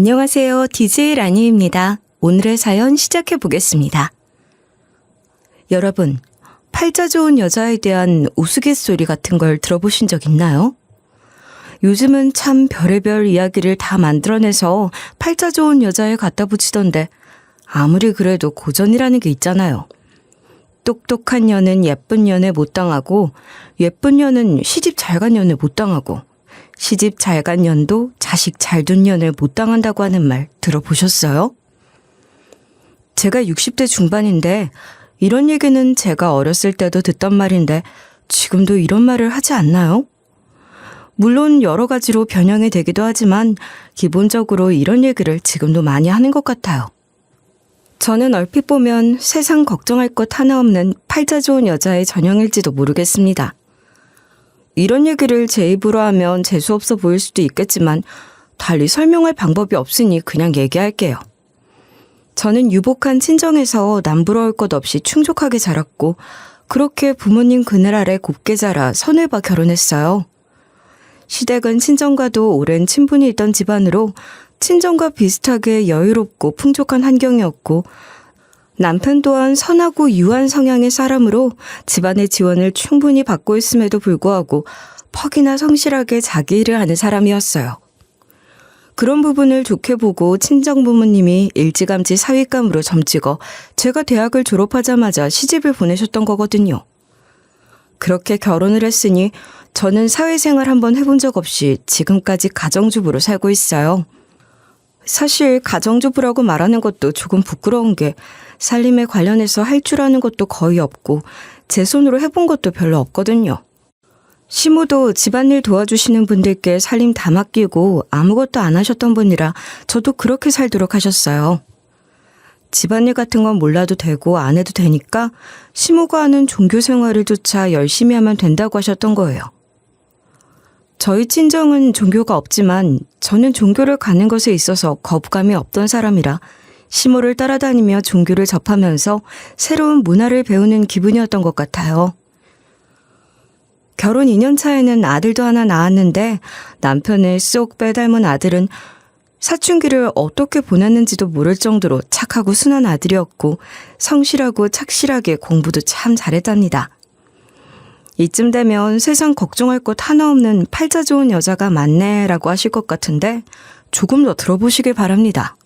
안녕하세요. DJ 라니입니다. 오늘의 사연 시작해 보겠습니다. 여러분, 팔자 좋은 여자에 대한 우스갯소리 같은 걸 들어보신 적 있나요? 요즘은 참 별의별 이야기를 다 만들어내서 팔자 좋은 여자에 갖다 붙이던데 아무리 그래도 고전이라는 게 있잖아요. 똑똑한 년은 예쁜 년에 못 당하고 예쁜 년은 시집 잘 간 년에 못 당하고 시집 잘 간 년도 자식 잘 둔 년을 못 당한다고 하는 말 들어보셨어요? 제가 60대 중반인데 이런 얘기는 제가 어렸을 때도 듣던 말인데 지금도 이런 말을 하지 않나요? 물론 여러 가지로 변형이 되기도 하지만 기본적으로 이런 얘기를 지금도 많이 하는 것 같아요. 저는 얼핏 보면 세상 걱정할 것 하나 없는 팔자 좋은 여자의 전형일지도 모르겠습니다. 이런 얘기를 제 입으로 하면 재수없어 보일 수도 있겠지만 달리 설명할 방법이 없으니 그냥 얘기할게요. 저는 유복한 친정에서 남부러울 것 없이 충족하게 자랐고 그렇게 부모님 그늘 아래 곱게 자라 선을 봐 결혼했어요. 시댁은 친정과도 오랜 친분이 있던 집안으로 친정과 비슷하게 여유롭고 풍족한 환경이었고 남편 또한 선하고 유한 성향의 사람으로 집안의 지원을 충분히 받고 있음에도 불구하고 퍽이나 성실하게 자기 일을 하는 사람이었어요. 그런 부분을 좋게 보고 친정 부모님이 일찌감치 사윗감으로 점찍어 제가 대학을 졸업하자마자 시집을 보내셨던 거거든요. 그렇게 결혼을 했으니 저는 사회생활 한번 해본 적 없이 지금까지 가정주부로 살고 있어요. 사실 가정주부라고 말하는 것도 조금 부끄러운 게 살림에 관련해서 할 줄 아는 것도 거의 없고 제 손으로 해본 것도 별로 없거든요. 시모도 집안일 도와주시는 분들께 살림 다 맡기고 아무것도 안 하셨던 분이라 저도 그렇게 살도록 하셨어요. 집안일 같은 건 몰라도 되고 안 해도 되니까 시모가 하는 종교 생활을 조차 열심히 하면 된다고 하셨던 거예요. 저희 친정은 종교가 없지만 저는 종교를 가는 것에 있어서 거부감이 없던 사람이라 시모를 따라다니며 종교를 접하면서 새로운 문화를 배우는 기분이었던 것 같아요. 결혼 2년 차에는 아들도 하나 낳았는데 남편을 쏙 빼닮은 아들은 사춘기를 어떻게 보냈는지도 모를 정도로 착하고 순한 아들이었고 성실하고 착실하게 공부도 참 잘했답니다. 이쯤 되면 세상 걱정할 것 하나 없는 팔자 좋은 여자가 많네라고 하실 것 같은데 조금 더 들어보시길 바랍니다.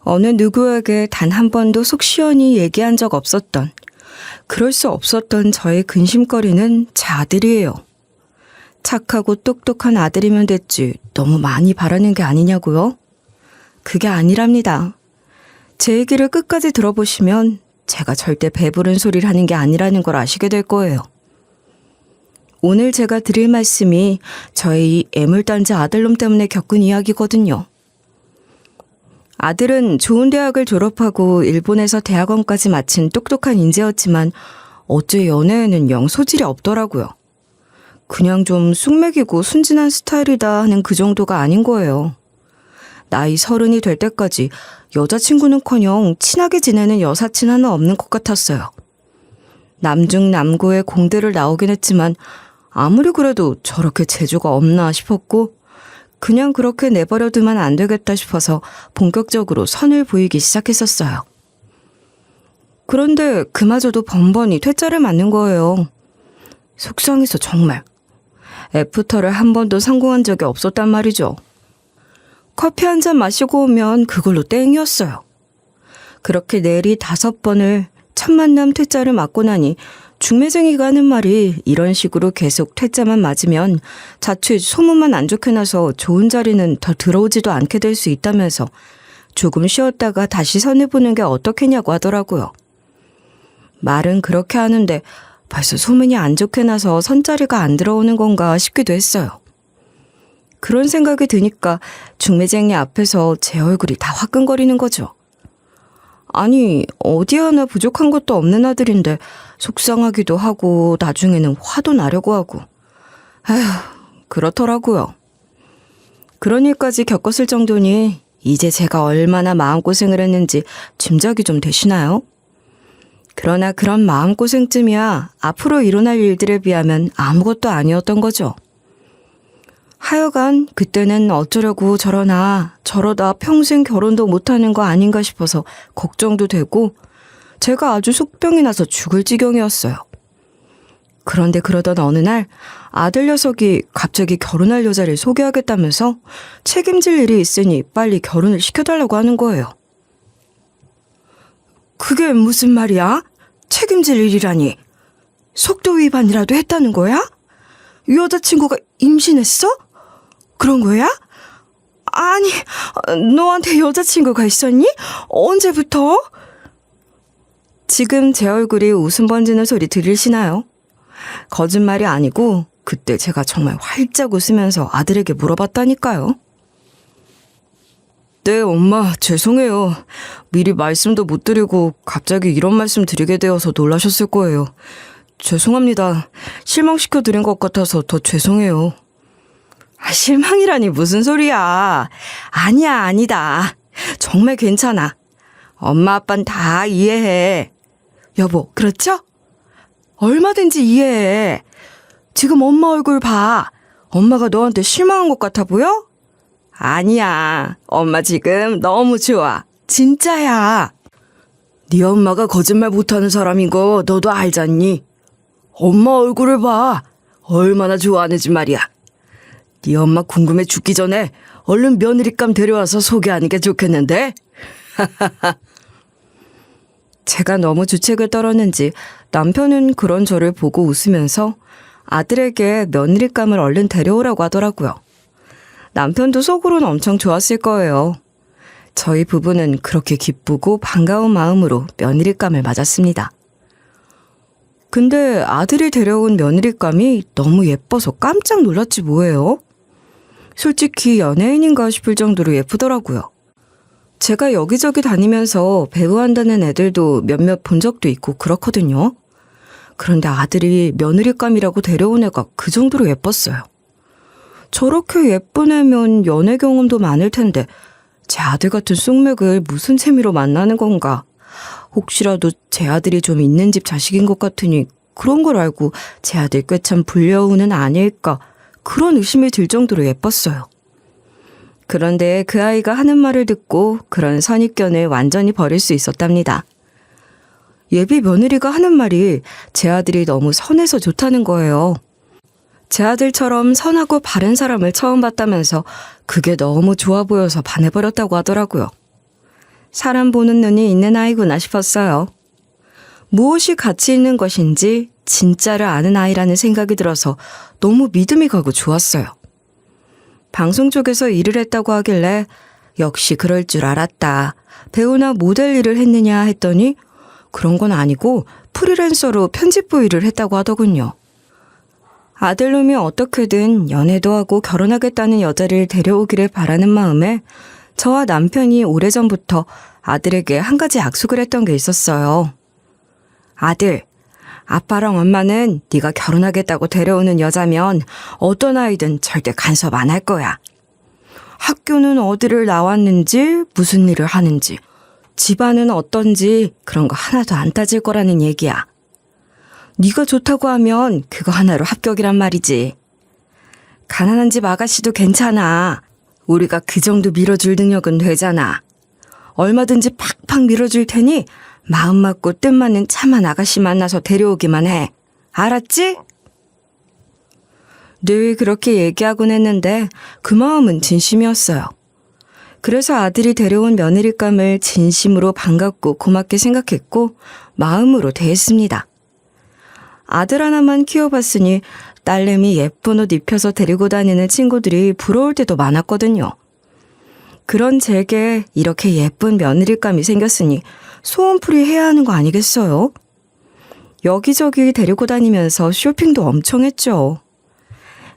어느 누구에게 단 한 번도 속 시원히 얘기한 적 없었던, 그럴 수 없었던 저의 근심거리는 제 아들이에요. 착하고 똑똑한 아들이면 됐지 너무 많이 바라는 게 아니냐고요? 그게 아니랍니다. 제 얘기를 끝까지 들어보시면 제가 절대 배부른 소리를 하는 게 아니라는 걸 아시게 될 거예요. 오늘 제가 드릴 말씀이 저의 이 애물단지 아들놈 때문에 겪은 이야기거든요. 아들은 좋은 대학을 졸업하고 일본에서 대학원까지 마친 똑똑한 인재였지만 어째 연애에는 영 소질이 없더라고요. 그냥 좀 쑥맥이고 순진한 스타일이다 하는 그 정도가 아닌 거예요. 나이 30이 될 때까지 여자친구는커녕 친하게 지내는 여사친 하나 없는 것 같았어요. 남중 남고에 공대를 나오긴 했지만 아무리 그래도 저렇게 재주가 없나 싶었고 그냥 그렇게 내버려두면 안 되겠다 싶어서 본격적으로 선을 보이기 시작했었어요. 그런데 그마저도 번번이 퇴짜를 맞는 거예요. 속상해서 정말. 애프터를 한 번도 성공한 적이 없었단 말이죠. 커피 한 잔 마시고 오면 그걸로 땡이었어요. 그렇게 내리 5번을 첫 만남 퇴짜를 맞고 나니 중매쟁이가 하는 말이 이런 식으로 계속 퇴짜만 맞으면 자칫 소문만 안 좋게 나서 좋은 자리는 더 들어오지도 않게 될 수 있다면서 조금 쉬었다가 다시 선해보는 게 어떻겠냐고 하더라고요. 말은 그렇게 하는데 벌써 소문이 안 좋게 나서 선자리가 안 들어오는 건가 싶기도 했어요. 그런 생각이 드니까 중매쟁이 앞에서 제 얼굴이 다 화끈거리는 거죠. 아니 어디 하나 부족한 것도 없는 아들인데 속상하기도 하고 나중에는 화도 나려고 하고 에휴 그렇더라고요. 그런 일까지 겪었을 정도니 이제 제가 얼마나 마음고생을 했는지 짐작이 좀 되시나요? 그러나 그런 마음고생쯤이야 앞으로 일어날 일들에 비하면 아무것도 아니었던 거죠. 하여간 그때는 어쩌려고 저러다 평생 결혼도 못하는 거 아닌가 싶어서 걱정도 되고 제가 아주 속병이 나서 죽을 지경이었어요. 그런데 그러던 어느 날 아들 녀석이 갑자기 결혼할 여자를 소개하겠다면서 책임질 일이 있으니 빨리 결혼을 시켜달라고 하는 거예요. 그게 무슨 말이야? 책임질 일이라니. 속도 위반이라도 했다는 거야? 여자친구가 임신했어? 그런 거야? 아니, 너한테 여자친구가 있었니? 언제부터? 지금 제 얼굴이 웃음 번지는 소리 들리시나요? 거짓말이 아니고 그때 제가 정말 활짝 웃으면서 아들에게 물어봤다니까요. 네, 엄마, 죄송해요. 미리 말씀도 못 드리고 갑자기 이런 말씀 드리게 되어서 놀라셨을 거예요. 죄송합니다. 실망시켜 드린 것 같아서 더 죄송해요. 실망이라니 무슨 소리야. 아니야, 아니다. 정말 괜찮아. 엄마, 아빠는 다 이해해. 여보, 그렇죠? 얼마든지 이해해. 지금 엄마 얼굴 봐. 엄마가 너한테 실망한 것 같아 보여? 아니야. 엄마 지금 너무 좋아. 진짜야. 네 엄마가 거짓말 못하는 사람인 거 너도 알잖니? 엄마 얼굴을 봐. 얼마나 좋아하는지 말이야. 네 엄마 궁금해 죽기 전에 얼른 며느리감 데려와서 소개하는 게 좋겠는데? 제가 너무 주책을 떨었는지 남편은 그런 저를 보고 웃으면서 아들에게 며느리감을 얼른 데려오라고 하더라고요. 남편도 속으로는 엄청 좋았을 거예요. 저희 부부는 그렇게 기쁘고 반가운 마음으로 며느리감을 맞았습니다. 근데 아들이 데려온 며느리감이 너무 예뻐서 깜짝 놀랐지 뭐예요. 솔직히 연예인인가 싶을 정도로 예쁘더라고요. 제가 여기저기 다니면서 배우한다는 애들도 몇몇 본 적도 있고 그렇거든요. 그런데 아들이 며느리감이라고 데려온 애가 그 정도로 예뻤어요. 저렇게 예쁜 애면 연애 경험도 많을 텐데 제 아들 같은 쑥맥을 무슨 재미로 만나는 건가. 혹시라도 제 아들이 좀 있는 집 자식인 것 같으니 그런 걸 알고 제 아들 꿰찬 불려우는 아닐까. 그런 의심이 들 정도로 예뻤어요. 그런데 그 아이가 하는 말을 듣고 그런 선입견을 완전히 버릴 수 있었답니다. 예비 며느리가 하는 말이 제 아들이 너무 선해서 좋다는 거예요. 제 아들처럼 선하고 바른 사람을 처음 봤다면서 그게 너무 좋아 보여서 반해버렸다고 하더라고요. 사람 보는 눈이 있는 아이구나 싶었어요. 무엇이 가치 있는 것인지 진짜를 아는 아이라는 생각이 들어서 너무 믿음이 가고 좋았어요. 방송 쪽에서 일을 했다고 하길래 역시 그럴 줄 알았다. 배우나 모델 일을 했느냐 했더니 그런 건 아니고 프리랜서로 편집부 일을 했다고 하더군요. 아들놈이 어떻게든 연애도 하고 결혼하겠다는 여자를 데려오기를 바라는 마음에 저와 남편이 오래전부터 아들에게 한 가지 약속을 했던 게 있었어요. 아들, 아빠랑 엄마는 네가 결혼하겠다고 데려오는 여자면 어떤 아이든 절대 간섭 안 할 거야. 학교는 어디를 나왔는지, 무슨 일을 하는지, 집안은 어떤지 그런 거 하나도 안 따질 거라는 얘기야. 네가 좋다고 하면 그거 하나로 합격이란 말이지. 가난한 집 아가씨도 괜찮아. 우리가 그 정도 밀어줄 능력은 되잖아. 얼마든지 팍팍 밀어줄 테니 마음 맞고 뜻 맞는 참한 아가씨 만나서 데려오기만 해. 알았지? 늘 그렇게 얘기하곤 했는데 그 마음은 진심이었어요. 그래서 아들이 데려온 며느리감을 진심으로 반갑고 고맙게 생각했고 마음으로 대했습니다. 아들 하나만 키워봤으니 딸내미 예쁜 옷 입혀서 데리고 다니는 친구들이 부러울 때도 많았거든요. 그런 제게 이렇게 예쁜 며느리감이 생겼으니 소원풀이 해야 하는 거 아니겠어요? 여기저기 데리고 다니면서 쇼핑도 엄청 했죠.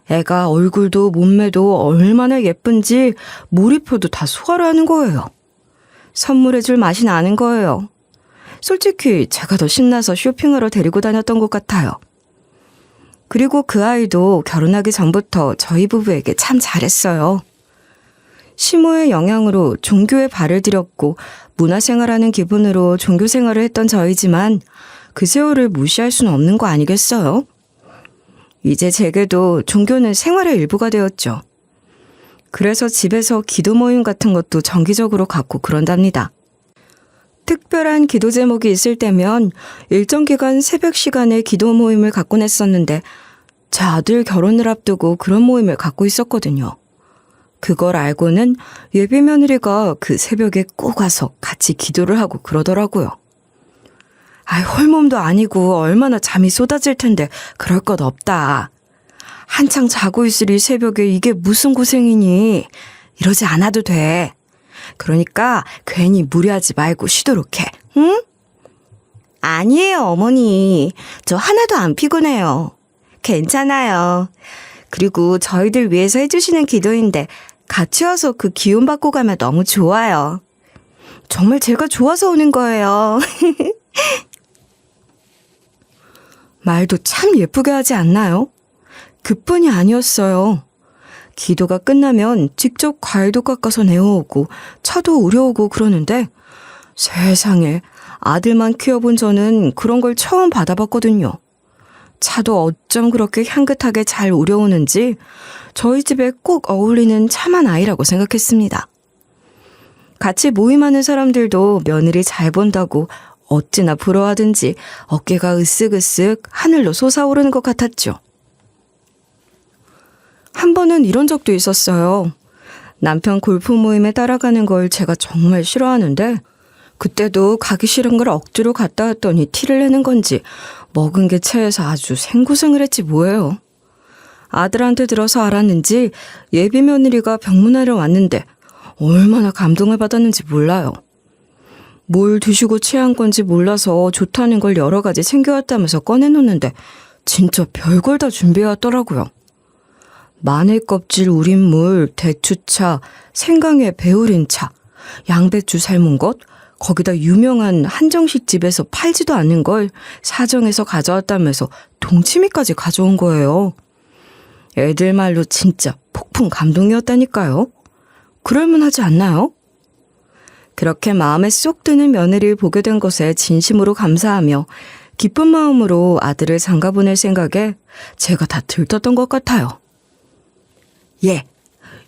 애가 얼굴도 몸매도 얼마나 예쁜지 몰입혀도 다 소화를 하는 거예요. 선물해줄 맛이 나는 거예요. 솔직히 제가 더 신나서 쇼핑하러 데리고 다녔던 것 같아요. 그리고 그 아이도 결혼하기 전부터 저희 부부에게 참 잘했어요. 시모의 영향으로 종교에 발을 들였고 문화생활하는 기분으로 종교생활을 했던 저희지만 그 세월을 무시할 수는 없는 거 아니겠어요? 이제 제게도 종교는 생활의 일부가 되었죠. 그래서 집에서 기도 모임 같은 것도 정기적으로 갖고 그런답니다. 특별한 기도 제목이 있을 때면 일정 기간 새벽 시간에 기도 모임을 갖곤 했었는데 제 아들 결혼을 앞두고 그런 모임을 갖고 있었거든요. 그걸 알고는 예비 며느리가 그 새벽에 꼭 와서 같이 기도를 하고 그러더라고요. 홀몸도 아니고 얼마나 잠이 쏟아질 텐데 그럴 것 없다. 한창 자고 있을 이 새벽에 이게 무슨 고생이니? 이러지 않아도 돼. 그러니까 괜히 무리하지 말고 쉬도록 해. 응? 아니에요, 어머니. 저 하나도 안 피곤해요. 괜찮아요. 그리고 저희들 위해서 해주시는 기도인데 같이 와서 그 기운 받고 가면 너무 좋아요. 정말 제가 좋아서 오는 거예요. 말도 참 예쁘게 하지 않나요? 그뿐이 아니었어요. 기도가 끝나면 직접 과일도 깎아서 내어오고 차도 우려오고 그러는데 세상에 아들만 키워본 저는 그런 걸 처음 받아봤거든요. 차도 어쩜 그렇게 향긋하게 잘 우려오는지 저희 집에 꼭 어울리는 참한 아이라고 생각했습니다. 같이 모임하는 사람들도 며느리 잘 본다고 어찌나 부러워하든지 어깨가 으쓱으쓱 하늘로 솟아오르는 것 같았죠. 한 번은 이런 적도 있었어요. 남편 골프 모임에 따라가는 걸 제가 정말 싫어하는데 그때도 가기 싫은 걸 억지로 갔다 왔더니 티를 내는 건지 먹은 게 체해서 아주 생고생을 했지 뭐예요. 아들한테 들어서 알았는지 예비 며느리가 병문안에 왔는데 얼마나 감동을 받았는지 몰라요. 뭘 드시고 취한 건지 몰라서 좋다는 걸 여러 가지 챙겨왔다면서 꺼내놓는데 진짜 별걸 다 준비해왔더라고요. 마늘 껍질 우린 물, 대추차, 생강에 배우린 차, 양배추 삶은 것, 거기다 유명한 한정식 집에서 팔지도 않는 걸 사정해서 가져왔다면서 동치미까지 가져온 거예요. 애들 말로 진짜 폭풍 감동이었다니까요. 그럴만하지 않나요? 그렇게 마음에 쏙 드는 며느리를 보게 된 것에 진심으로 감사하며 기쁜 마음으로 아들을 장가보낼 생각에 제가 다 들떴던 것 같아요. 예,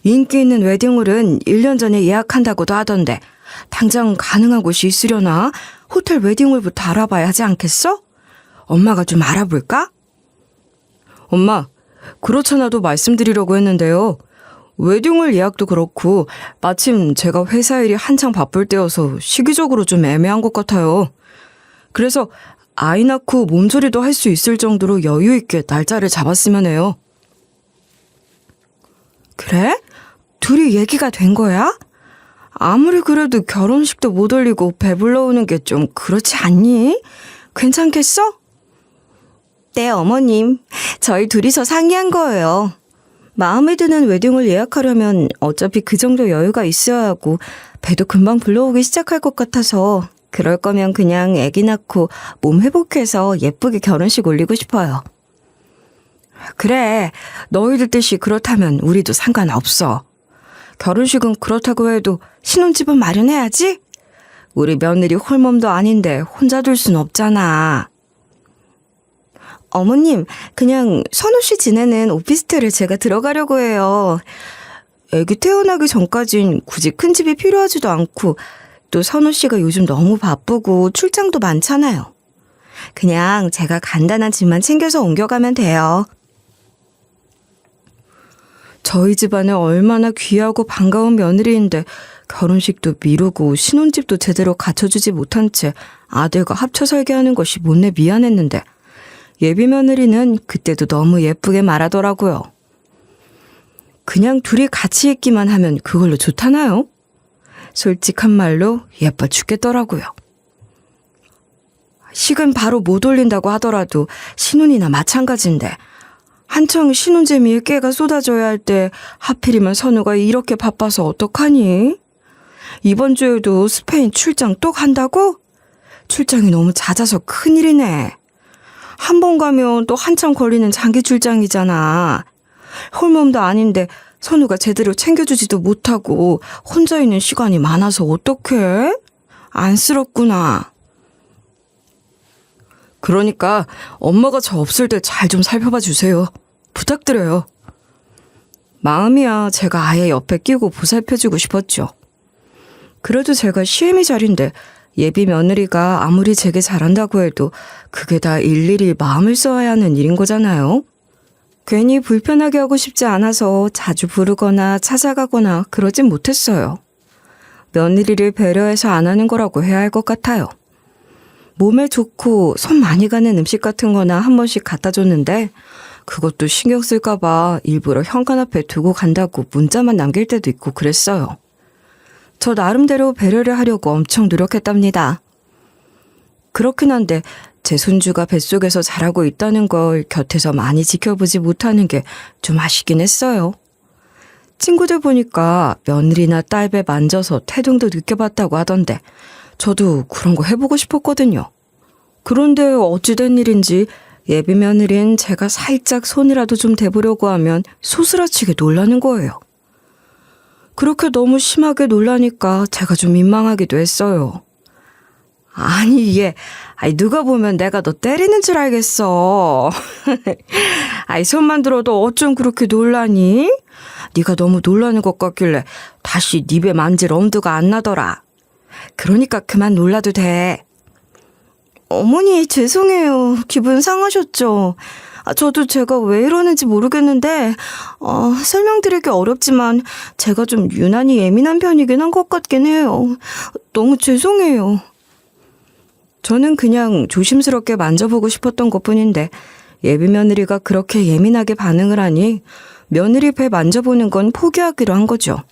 인기 있는 웨딩홀은 1년 전에 예약한다고도 하던데 당장 가능한 곳이 있으려나? 호텔 웨딩홀부터 알아봐야 하지 않겠어? 엄마가 좀 알아볼까? 엄마, 그렇잖아도 말씀드리려고 했는데요. 웨딩홀 예약도 그렇고 마침 제가 회사 일이 한창 바쁠 때여서 시기적으로 좀 애매한 것 같아요. 그래서 아이 낳고 몸조리도 할 수 있을 정도로 여유 있게 날짜를 잡았으면 해요. 그래? 둘이 얘기가 된 거야? 아무리 그래도 결혼식도 못 올리고 배불러 오는 게 좀 그렇지 않니? 괜찮겠어? 네, 어머님. 저희 둘이서 상의한 거예요. 마음에 드는 웨딩을 예약하려면 어차피 그 정도 여유가 있어야 하고 배도 금방 불러오기 시작할 것 같아서 그럴 거면 그냥 아기 낳고 몸 회복해서 예쁘게 결혼식 올리고 싶어요. 그래, 너희들 뜻이 그렇다면 우리도 상관없어. 결혼식은 그렇다고 해도 신혼집은 마련해야지? 우리 며느리 홀몸도 아닌데 혼자 둘 순 없잖아. 어머님, 그냥 선우 씨 지내는 오피스텔에 제가 들어가려고 해요. 애기 태어나기 전까진 굳이 큰 집이 필요하지도 않고 또 선우 씨가 요즘 너무 바쁘고 출장도 많잖아요. 그냥 제가 간단한 집만 챙겨서 옮겨가면 돼요. 저희 집안에 얼마나 귀하고 반가운 며느리인데 결혼식도 미루고 신혼집도 제대로 갖춰주지 못한 채 아들과 합쳐 살게 하는 것이 못내 미안했는데 예비 며느리는 그때도 너무 예쁘게 말하더라고요. 그냥 둘이 같이 있기만 하면 그걸로 좋다나요? 솔직한 말로 예뻐 죽겠더라고요. 식은 바로 못 올린다고 하더라도 신혼이나 마찬가지인데 한창 신혼 재미에 깨가 쏟아져야 할 때 하필이면 선우가 이렇게 바빠서 어떡하니? 이번 주에도 스페인 출장 또 간다고? 출장이 너무 잦아서 큰일이네. 한 번 가면 또 한참 걸리는 장기 출장이잖아. 홀몸도 아닌데 선우가 제대로 챙겨주지도 못하고 혼자 있는 시간이 많아서 어떡해? 안쓰럽구나. 그러니까 엄마가 저 없을 때 잘 좀 살펴봐 주세요. 부탁드려요. 마음이야 제가 아예 옆에 끼고 보살펴주고 싶었죠. 그래도 제가 시애미 자리인데 예비 며느리가 아무리 제게 잘한다고 해도 그게 다 일일이 마음을 써야 하는 일인 거잖아요. 괜히 불편하게 하고 싶지 않아서 자주 부르거나 찾아가거나 그러진 못했어요. 며느리를 배려해서 안 하는 거라고 해야 할 것 같아요. 몸에 좋고 손 많이 가는 음식 같은 거나 한 번씩 갖다 줬는데 그것도 신경 쓸까 봐 일부러 현관 앞에 두고 간다고 문자만 남길 때도 있고 그랬어요. 저 나름대로 배려를 하려고 엄청 노력했답니다. 그렇긴 한데 제 손주가 뱃속에서 자라고 있다는 걸 곁에서 많이 지켜보지 못하는 게 좀 아쉽긴 했어요. 친구들 보니까 며느리나 딸 배 만져서 태동도 느껴봤다고 하던데 저도 그런 거 해보고 싶었거든요. 그런데 어찌된 일인지 예비 며느린 제가 살짝 손이라도 좀 대보려고 하면 소스라치게 놀라는 거예요. 그렇게 너무 심하게 놀라니까 제가 좀 민망하기도 했어요. 아니 얘 누가 보면 내가 너 때리는 줄 알겠어. 손만 들어도 어쩜 그렇게 놀라니? 네가 너무 놀라는 것 같길래 다시 네 배 만질 엄두가 안 나더라. 그러니까 그만 놀라도 돼. 어머니 죄송해요. 기분 상하셨죠? 저도 제가 왜 이러는지 모르겠는데 설명드리기 어렵지만 제가 좀 유난히 예민한 편이긴 한 것 같긴 해요. 너무 죄송해요. 저는 그냥 조심스럽게 만져보고 싶었던 것뿐인데 예비 며느리가 그렇게 예민하게 반응을 하니 며느리 배 만져보는 건 포기하기로 한 거죠.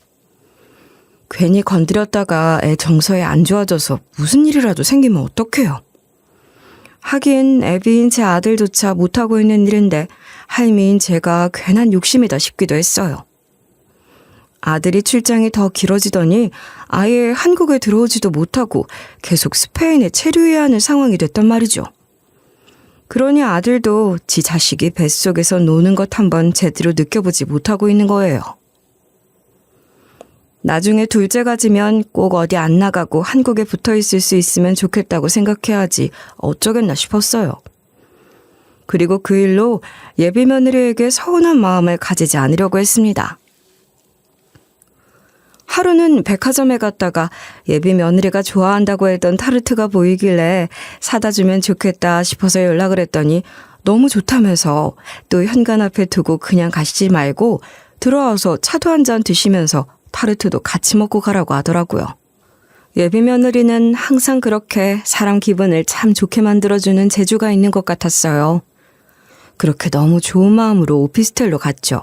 괜히 건드렸다가 애 정서에 안 좋아져서 무슨 일이라도 생기면 어떡해요. 하긴 애비인 제 아들조차 못하고 있는 일인데 할미인 제가 괜한 욕심이다 싶기도 했어요. 아들이 출장이 더 길어지더니 아예 한국에 들어오지도 못하고 계속 스페인에 체류해야 하는 상황이 됐단 말이죠. 그러니 아들도 지 자식이 뱃속에서 노는 것 한번 제대로 느껴보지 못하고 있는 거예요. 나중에 둘째가 지면 꼭 어디 안 나가고 한국에 붙어 있을 수 있으면 좋겠다고 생각해야지 어쩌겠나 싶었어요. 그리고 그 일로 예비 며느리에게 서운한 마음을 가지지 않으려고 했습니다. 하루는 백화점에 갔다가 예비 며느리가 좋아한다고 했던 타르트가 보이길래 사다 주면 좋겠다 싶어서 연락을 했더니 너무 좋다면서 또 현관 앞에 두고 그냥 가시지 말고 들어와서 차도 한 잔 드시면서 타르트도 같이 먹고 가라고 하더라고요. 예비 며느리는 항상 그렇게 사람 기분을 참 좋게 만들어주는 재주가 있는 것 같았어요. 그렇게 너무 좋은 마음으로 오피스텔로 갔죠.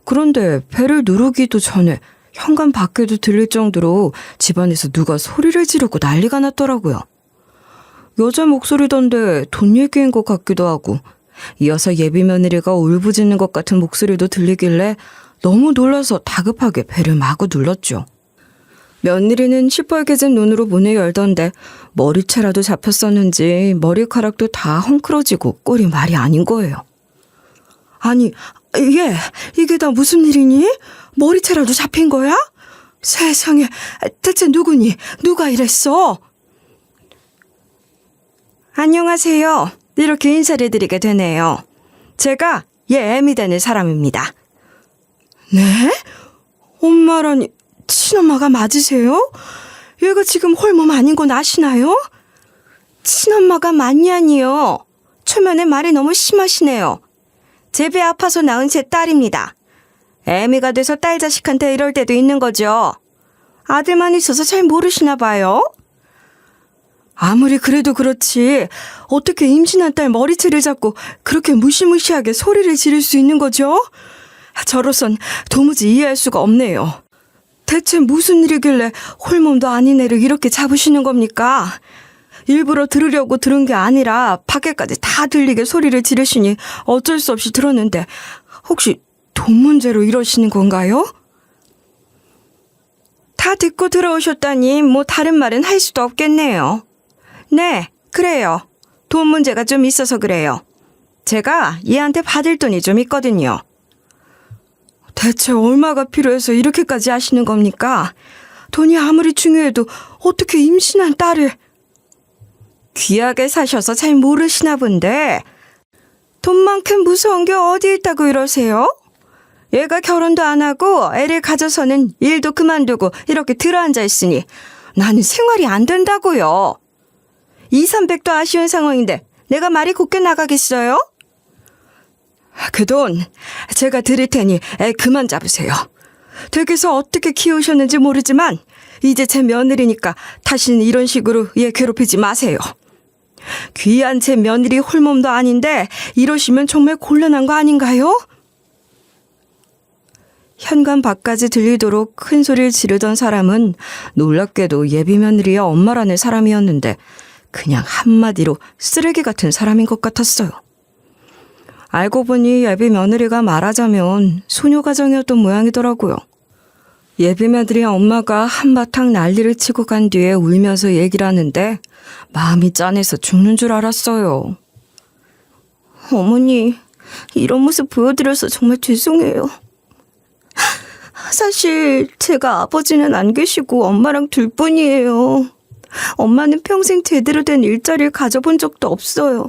그런데 배를 누르기도 전에 현관 밖에도 들릴 정도로 집안에서 누가 소리를 지르고 난리가 났더라고요. 여자 목소리던데 돈 얘기인 것 같기도 하고 이어서 예비 며느리가 울부짖는 것 같은 목소리도 들리길래 너무 놀라서 다급하게 배를 마구 눌렀죠. 며느리는 시뻘개진 눈으로 문을 열던데 머리채라도 잡혔었는지 머리카락도 다 헝클어지고 꼴이 말이 아닌 거예요. 아니, 이게 다 무슨 일이니? 머리채라도 잡힌 거야? 세상에, 대체 누구니? 누가 이랬어? 안녕하세요. 이렇게 인사를 드리게 되네요. 제가 애미 되는 사람입니다. 네? 엄마라니 친엄마가 맞으세요? 얘가 지금 홀몸 아닌 건 아시나요? 친엄마가 맞냐니요. 초면에 말이 너무 심하시네요. 제 배 아파서 낳은 제 딸입니다. 애미가 돼서 딸 자식한테 이럴 때도 있는 거죠. 아들만 있어서 잘 모르시나 봐요. 아무리 그래도 그렇지 어떻게 임신한 딸 머리채를 잡고 그렇게 무시무시하게 소리를 지를 수 있는 거죠? 저로선 도무지 이해할 수가 없네요. 대체 무슨 일이길래 홀몸도 아닌 애를 이렇게 잡으시는 겁니까? 일부러 들으려고 들은 게 아니라 밖에까지 다 들리게 소리를 지르시니 어쩔 수 없이 들었는데 혹시 돈 문제로 이러시는 건가요? 다 듣고 들어오셨다니 뭐 다른 말은 할 수도 없겠네요. 네, 그래요. 돈 문제가 좀 있어서 그래요. 제가 얘한테 받을 돈이 좀 있거든요. 대체 얼마가 필요해서 이렇게까지 하시는 겁니까? 돈이 아무리 중요해도 어떻게 임신한 딸을... 귀하게 사셔서 잘 모르시나 본데 돈만큼 무서운 게 어디 있다고 이러세요? 얘가 결혼도 안 하고 애를 가져서는 일도 그만두고 이렇게 들어앉아 있으니 나는 생활이 안 된다고요. 2,300도 아쉬운 상황인데 내가 말이 곱게 나가겠어요? 그 돈 제가 드릴 테니 애 그만 잡으세요. 댁에서 어떻게 키우셨는지 모르지만 이제 제 며느리니까 다시는 이런 식으로 얘 괴롭히지 마세요. 귀한 제 며느리 홀몸도 아닌데 이러시면 정말 곤란한 거 아닌가요? 현관 밖까지 들리도록 큰 소리를 지르던 사람은 놀랍게도 예비 며느리의 엄마라는 사람이었는데 그냥 한마디로 쓰레기 같은 사람인 것 같았어요. 알고 보니 예비 며느리가 말하자면 소녀 가정이었던 모양이더라고요. 예비 며느리 엄마가 한바탕 난리를 치고 간 뒤에 울면서 얘기를 하는데 마음이 짠해서 죽는 줄 알았어요. 어머니, 이런 모습 보여드려서 정말 죄송해요. 사실 제가 아버지는 안 계시고 엄마랑 둘뿐이에요. 엄마는 평생 제대로 된 일자리를 가져본 적도 없어요.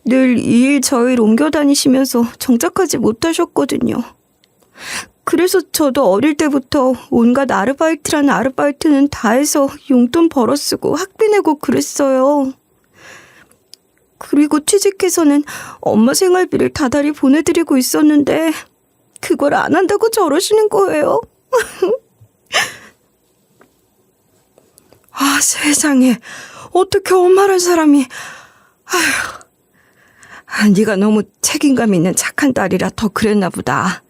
늘 이 일 저 일 옮겨 다니시면서 정착하지 못하셨거든요. 그래서 저도 어릴 때부터 온갖 아르바이트란 아르바이트는 다 해서 용돈 벌어 쓰고 학비 내고 그랬어요. 그리고 취직해서는 엄마 생활비를 다달이 보내드리고 있었는데 그걸 안 한다고 저러시는 거예요. 아, 세상에. 어떻게 엄마란 사람이. 아휴. 네가 너무 책임감 있는 착한 딸이라 더 그랬나 보다.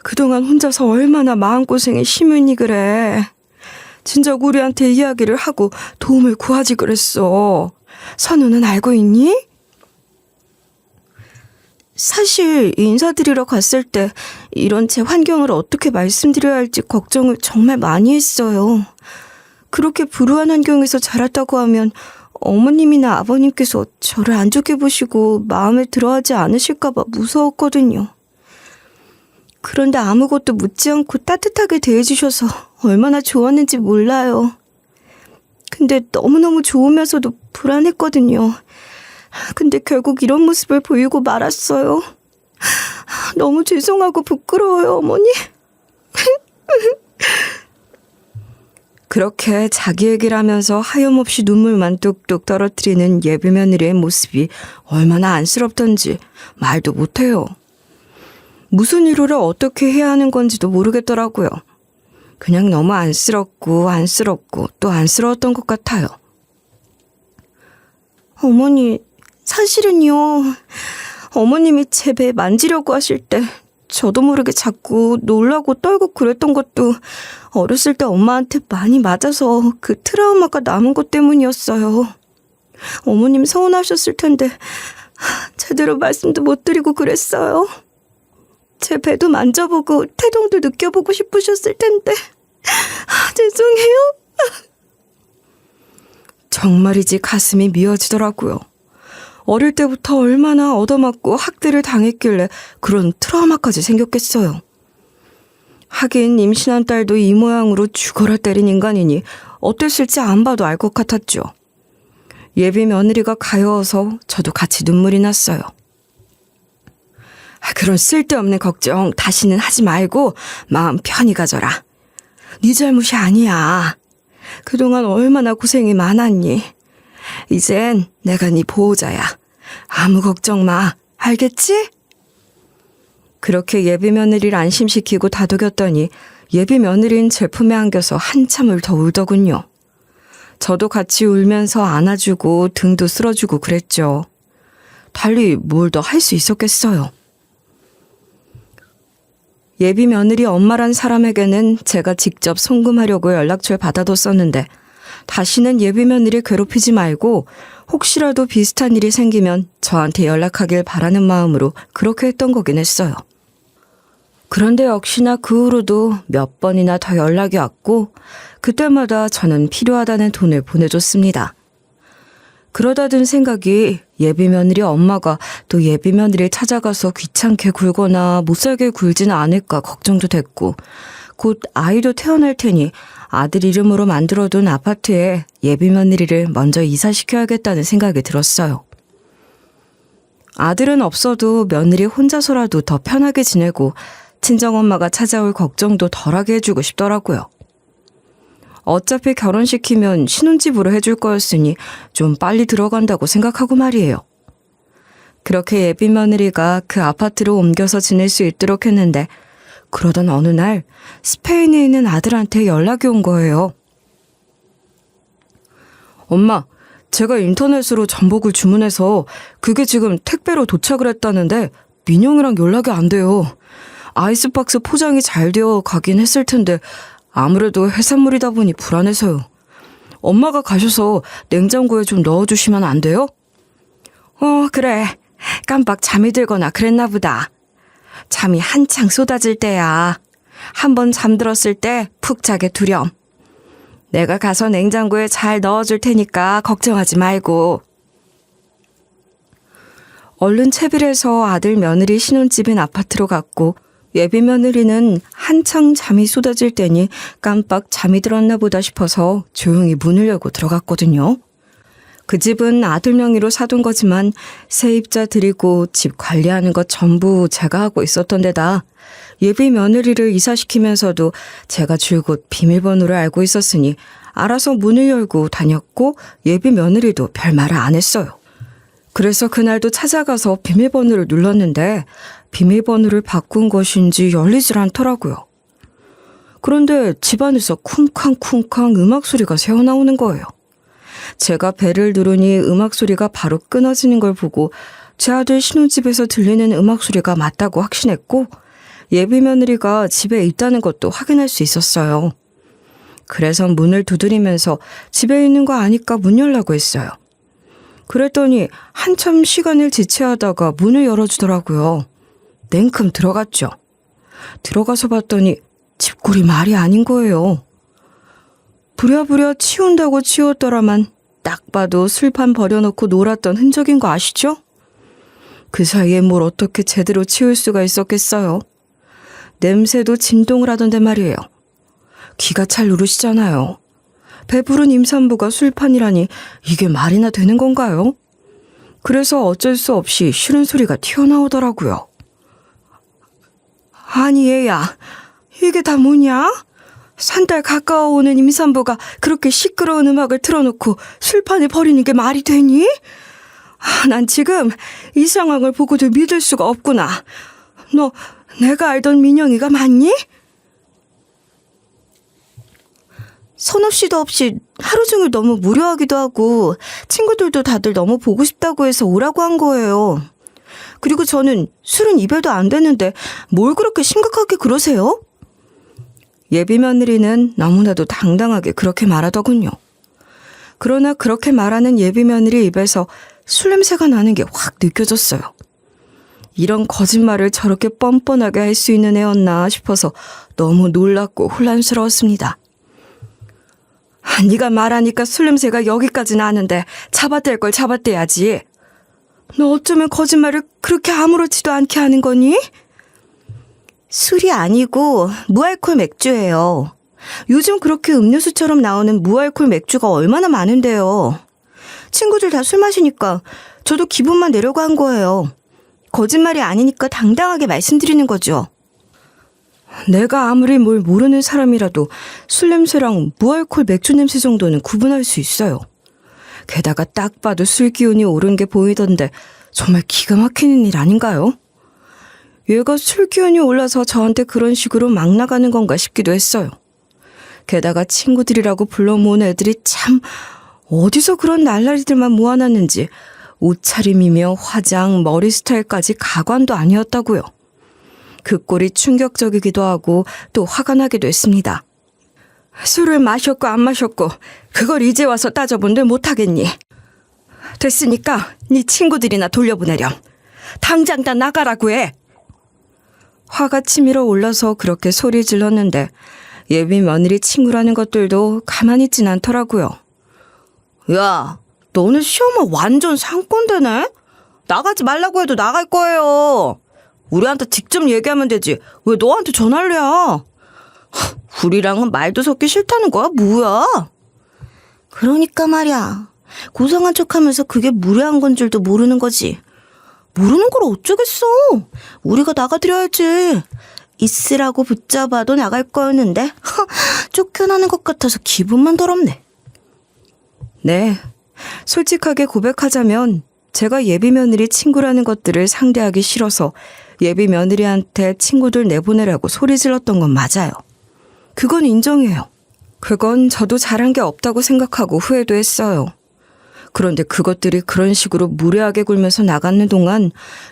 그동안 혼자서 얼마나 마음고생에 심으니 그래. 진작 우리한테 이야기를 하고 도움을 구하지 그랬어. 선우는 알고 있니? 사실 인사드리러 갔을 때 이런 제 환경을 어떻게 말씀드려야 할지 걱정을 정말 많이 했어요. 그렇게 불우한 환경에서 자랐다고 하면 어머님이나 아버님께서 저를 안 좋게 보시고 마음에 들어하지 않으실까 봐 무서웠거든요. 그런데 아무것도 묻지 않고 따뜻하게 대해주셔서 얼마나 좋았는지 몰라요. 근데 너무너무 좋으면서도 불안했거든요. 근데 결국 이런 모습을 보이고 말았어요. 너무 죄송하고 부끄러워요, 어머니. 그렇게 자기 얘기를 하면서 하염없이 눈물만 뚝뚝 떨어뜨리는 예비 며느리의 모습이 얼마나 안쓰럽던지 말도 못해요. 무슨 위로를 어떻게 해야 하는 건지도 모르겠더라고요. 그냥 너무 안쓰럽고 또 안쓰러웠던 것 같아요. 어머니, 사실은요. 어머님이 제 배 만지려고 하실 때 저도 모르게 자꾸 놀라고 떨고 그랬던 것도 어렸을 때 엄마한테 많이 맞아서 그 트라우마가 남은 것 때문이었어요. 어머님 서운하셨을 텐데 제대로 말씀도 못 드리고 그랬어요. 제 배도 만져보고 태동도 느껴보고 싶으셨을 텐데 죄송해요. 정말이지 가슴이 미어지더라고요. 어릴 때부터 얼마나 얻어맞고 학대를 당했길래 그런 트라우마까지 생겼겠어요. 하긴 임신한 딸도 이 모양으로 죽어라 때린 인간이니 어땠을지 안 봐도 알 것 같았죠. 예비 며느리가 가여워서 저도 같이 눈물이 났어요. 그런 쓸데없는 걱정 다시는 하지 말고 마음 편히 가져라. 네 잘못이 아니야. 그동안 얼마나 고생이 많았니. 이젠 내가 네 보호자야. 아무 걱정 마. 알겠지? 그렇게 예비 며느리를 안심시키고 다독였더니 예비 며느리는 제품에 안겨서 한참을 더 울더군요. 저도 같이 울면서 안아주고 등도 쓸어주고 그랬죠. 달리 뭘 더 할 수 있었겠어요. 예비 며느리 엄마란 사람에게는 제가 직접 송금하려고 연락처를 받아뒀었는데 다시는 예비 며느리 괴롭히지 말고 혹시라도 비슷한 일이 생기면 저한테 연락하길 바라는 마음으로 그렇게 했던 거긴 했어요. 그런데 역시나 그 후로도 몇 번이나 더 연락이 왔고 그때마다 저는 필요하다는 돈을 보내줬습니다. 그러다 든 생각이 예비 며느리 엄마가 또 예비 며느리를 찾아가서 귀찮게 굴거나 못살게 굴지는 않을까 걱정도 됐고 곧 아이도 태어날 테니 아들 이름으로 만들어둔 아파트에 예비 며느리를 먼저 이사시켜야겠다는 생각이 들었어요. 아들은 없어도 며느리 혼자서라도 더 편하게 지내고 친정엄마가 찾아올 걱정도 덜하게 해주고 싶더라고요. 어차피 결혼시키면 신혼집으로 해줄 거였으니 좀 빨리 들어간다고 생각하고 말이에요. 그렇게 예비 며느리가 그 아파트로 옮겨서 지낼 수 있도록 했는데 그러던 어느 날 스페인에 있는 아들한테 연락이 온 거예요. 엄마, 제가 인터넷으로 전복을 주문해서 그게 지금 택배로 도착을 했다는데 민영이랑 연락이 안 돼요. 아이스박스 포장이 잘 되어 가긴 했을 텐데 아무래도 해산물이다 보니 불안해서요. 엄마가 가셔서 냉장고에 좀 넣어주시면 안 돼요? 그래. 깜빡 잠이 들거나 그랬나 보다. 잠이 한창 쏟아질 때야. 한번 잠들었을 때 푹 자게 두렴. 내가 가서 냉장고에 잘 넣어줄 테니까 걱정하지 말고. 얼른 채비를 해서 아들 며느리 신혼집인 아파트로 갔고 예비 며느리는 한창 잠이 쏟아질 때니 깜빡 잠이 들었나 보다 싶어서 조용히 문을 열고 들어갔거든요. 그 집은 아들 명의로 사둔 거지만 세입자 들이고 집 관리하는 것 전부 제가 하고 있었던 데다 예비 며느리를 이사시키면서도 제가 줄곧 비밀번호를 알고 있었으니 알아서 문을 열고 다녔고 예비 며느리도 별말을 안 했어요. 그래서 그날도 찾아가서 비밀번호를 눌렀는데 비밀번호를 바꾼 것인지 열리질 않더라고요. 그런데 집안에서 쿵쾅쿵쾅 음악 소리가 새어나오는 거예요. 제가 벨을 누르니 음악 소리가 바로 끊어지는 걸 보고 제 아들 신혼집에서 들리는 음악 소리가 맞다고 확신했고 예비 며느리가 집에 있다는 것도 확인할 수 있었어요. 그래서 문을 두드리면서 집에 있는 거 아니까 문 열라고 했어요. 그랬더니 한참 시간을 지체하다가 문을 열어주더라고요. 냉큼 들어갔죠. 들어가서 봤더니 집골이 말이 아닌 거예요. 부랴부랴 치운다고 치웠더라만 딱 봐도 술판 버려놓고 놀았던 흔적인 거 아시죠? 그 사이에 뭘 어떻게 제대로 치울 수가 있었겠어요. 냄새도 진동을 하던데 말이에요. 기가 찰 누르시잖아요. 배부른 임산부가 술판이라니 이게 말이나 되는 건가요? 그래서 어쩔 수 없이 싫은 소리가 튀어나오더라고요. 아니 얘야, 이게 다 뭐냐? 산딸 가까워오는 임산부가 그렇게 시끄러운 음악을 틀어놓고 술판에 버리는 게 말이 되니? 난 지금 이 상황을 보고도 믿을 수가 없구나. 너 내가 알던 민영이가 맞니? 선호 씨도 없이 하루 종일 너무 무료하기도 하고 친구들도 다들 너무 보고 싶다고 해서 오라고 한 거예요. 그리고 저는 술은 이별도 안 됐는데 뭘 그렇게 심각하게 그러세요? 예비 며느리는 너무나도 당당하게 그렇게 말하더군요. 그러나 그렇게 말하는 예비 며느리 입에서 술 냄새가 나는 게 확 느껴졌어요. 이런 거짓말을 저렇게 뻔뻔하게 할 수 있는 애였나 싶어서 너무 놀랍고 혼란스러웠습니다. 네가 말하니까 술 냄새가 여기까지 나는데 잡아댈 걸 잡아떼야지. 너 어쩌면 거짓말을 그렇게 아무렇지도 않게 하는 거니? 술이 아니고 무알콜 맥주예요. 요즘 그렇게 음료수처럼 나오는 무알콜 맥주가 얼마나 많은데요. 친구들 다 술 마시니까 저도 기분만 내려고 한 거예요. 거짓말이 아니니까 당당하게 말씀드리는 거죠. 내가 아무리 뭘 모르는 사람이라도 술 냄새랑 무알콜 맥주 냄새 정도는 구분할 수 있어요. 게다가 딱 봐도 술 기운이 오른 게 보이던데 정말 기가 막히는 일 아닌가요? 얘가 술 기운이 올라서 저한테 그런 식으로 막 나가는 건가 싶기도 했어요. 게다가 친구들이라고 불러 모은 애들이 참 어디서 그런 날라리들만 모아놨는지 옷차림이며 화장, 머리 스타일까지 가관도 아니었다고요. 그 꼴이 충격적이기도 하고 또 화가 나기도 했습니다. 술을 마셨고 안 마셨고 그걸 이제 와서 따져본들 못하겠니? 됐으니까 네 친구들이나 돌려보내렴. 당장 다 나가라고 해. 화가 치밀어 올라서 그렇게 소리 질렀는데 예비 며느리 친구라는 것들도 가만히 있진 않더라고요. 야, 너네 시엄마 완전 상꼰대네? 나가지 말라고 해도 나갈 거예요. 우리한테 직접 얘기하면 되지. 왜 너한테 전화를 해? 우리랑은 말도 섞기 싫다는 거야? 뭐야? 그러니까 말이야. 고상한 척하면서 그게 무례한 건 줄도 모르는 거지. 모르는 걸 어쩌겠어. 우리가 나가드려야지. 있으라고 붙잡아도 나갈 거였는데 쫓겨나는 것 같아서 기분만 더럽네. 네, 솔직하게 고백하자면 제가 예비 며느리 친구라는 것들을 상대하기 싫어서 예비 며느리한테 친구들 내보내라고 소리 질렀던 건 맞아요. 그건 인정해요. 그건 저도 잘한 게 없다고 생각하고 후회도 했어요. 그런데 그것들이 그런 식으로 무례하게 굴면서 나가는 동안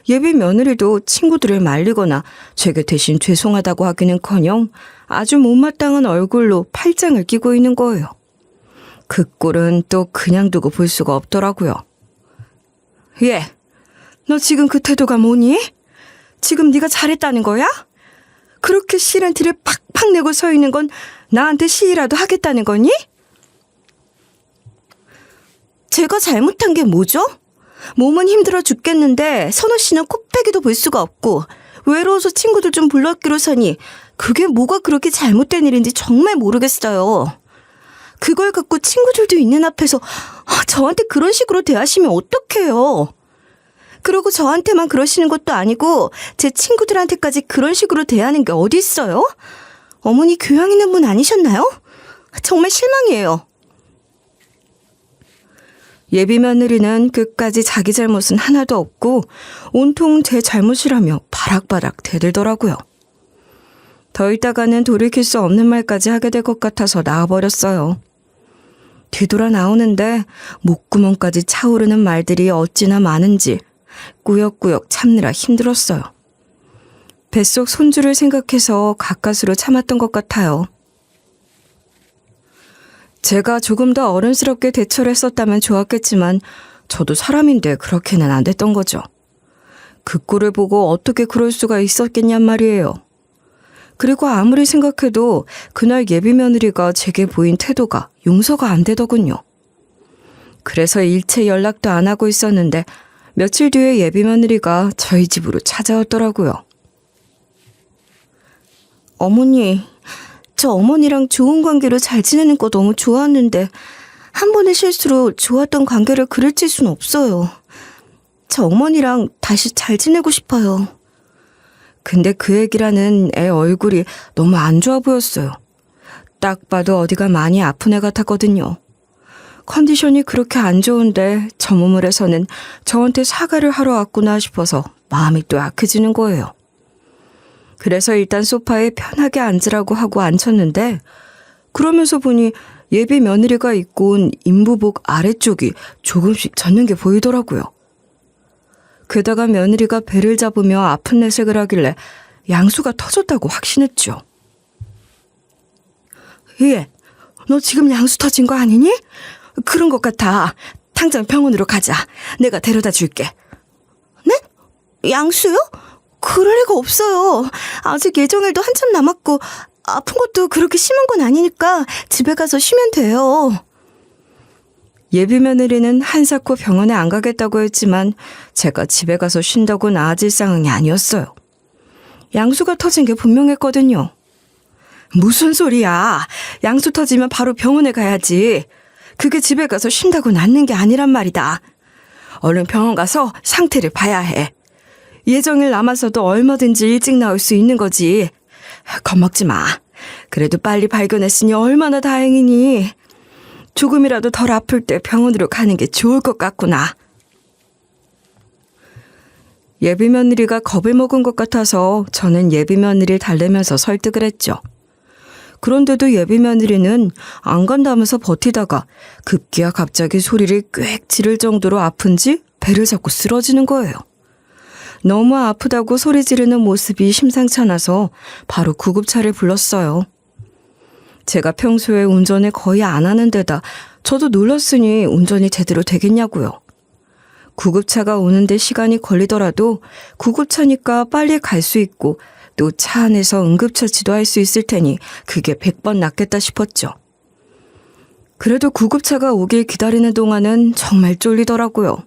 예비 며느리도 친구들을 말리거나 제게 대신 죄송하다고 하기는커녕 아주 못마땅한 얼굴로 팔짱을 끼고 있는 거예요. 그 꼴은 또 그냥 두고 볼 수가 없더라고요. 얘, 너 지금 그 태도가 뭐니? 지금 네가 잘했다는 거야? 그렇게 싫은 티를 팍팍 내고 서 있는 건 나한테 시위라도 하겠다는 거니? 제가 잘못한 게 뭐죠? 몸은 힘들어 죽겠는데 선호 씨는 코빼기도 볼 수가 없고 외로워서 친구들 좀 불러기로 서니 그게 뭐가 그렇게 잘못된 일인지 정말 모르겠어요. 그걸 갖고 친구들도 있는 앞에서 저한테 그런 식으로 대하시면 어떡해요. 그리고 저한테만 그러시는 것도 아니고 제 친구들한테까지 그런 식으로 대하는 게 어디 있어요? 어머니 교양 있는 분 아니셨나요? 정말 실망이에요. 예비 며느리는 끝까지 자기 잘못은 하나도 없고 온통 제 잘못이라며 바락바락 대들더라고요. 더 있다가는 돌이킬 수 없는 말까지 하게 될 것 같아서 나와버렸어요. 뒤돌아 나오는데 목구멍까지 차오르는 말들이 어찌나 많은지 꾸역꾸역 참느라 힘들었어요. 뱃속 손주를 생각해서 가까스로 참았던 것 같아요. 제가 조금 더 어른스럽게 대처를 했었다면 좋았겠지만 저도 사람인데 그렇게는 안 됐던 거죠. 그 꼴을 보고 어떻게 그럴 수가 있었겠냔 말이에요. 그리고 아무리 생각해도 그날 예비 며느리가 제게 보인 태도가 용서가 안 되더군요. 그래서 일체 연락도 안 하고 있었는데 며칠 뒤에 예비 며느리가 저희 집으로 찾아왔더라고요. 어머니, 저 어머니랑 좋은 관계로 잘 지내는 거 너무 좋았는데 한 번의 실수로 좋았던 관계를 그르칠 순 없어요. 저 어머니랑 다시 잘 지내고 싶어요. 근데 그 얘기라는 애 얼굴이 너무 안 좋아 보였어요. 딱 봐도 어디가 많이 아픈 애 같았거든요. 컨디션이 그렇게 안 좋은데 저 몸을 해서는 저한테 사과를 하러 왔구나 싶어서 마음이 또 약해지는 거예요. 그래서 일단 소파에 편하게 앉으라고 하고 앉혔는데 그러면서 보니 예비 며느리가 입고 온 인부복 아래쪽이 조금씩 젖는 게 보이더라고요. 게다가 며느리가 배를 잡으며 아픈 내색을 하길래 양수가 터졌다고 확신했죠. 얘, 너 지금 양수 터진 거 아니니? 그런 것 같아. 당장 병원으로 가자. 내가 데려다 줄게. 네? 양수요? 그럴 리가 없어요. 아직 예정일도 한참 남았고 아픈 것도 그렇게 심한 건 아니니까 집에 가서 쉬면 돼요. 예비 며느리는 한사코 병원에 안 가겠다고 했지만 제가 집에 가서 쉰다고 나아질 상황이 아니었어요. 양수가 터진 게 분명했거든요. 무슨 소리야. 양수 터지면 바로 병원에 가야지. 그게 집에 가서 쉰다고 낫는 게 아니란 말이다. 얼른 병원 가서 상태를 봐야 해. 예정일 남아서도 얼마든지 일찍 나올 수 있는 거지. 겁먹지 마. 그래도 빨리 발견했으니 얼마나 다행이니. 조금이라도 덜 아플 때 병원으로 가는 게 좋을 것 같구나. 예비 며느리가 겁을 먹은 것 같아서 저는 예비 며느리를 달래면서 설득을 했죠. 그런데도 예비 며느리는 안 간다면서 버티다가 급기야 갑자기 소리를 꽥 지를 정도로 아픈지 배를 잡고 쓰러지는 거예요. 너무 아프다고 소리 지르는 모습이 심상치 않아서 바로 구급차를 불렀어요. 제가 평소에 운전을 거의 안 하는 데다 저도 놀랐으니 운전이 제대로 되겠냐고요. 구급차가 오는데 시간이 걸리더라도 구급차니까 빨리 갈 수 있고 또 차 안에서 응급처치도 할 수 있을 테니 그게 100번 낫겠다 싶었죠. 그래도 구급차가 오길 기다리는 동안은 정말 쫄리더라고요.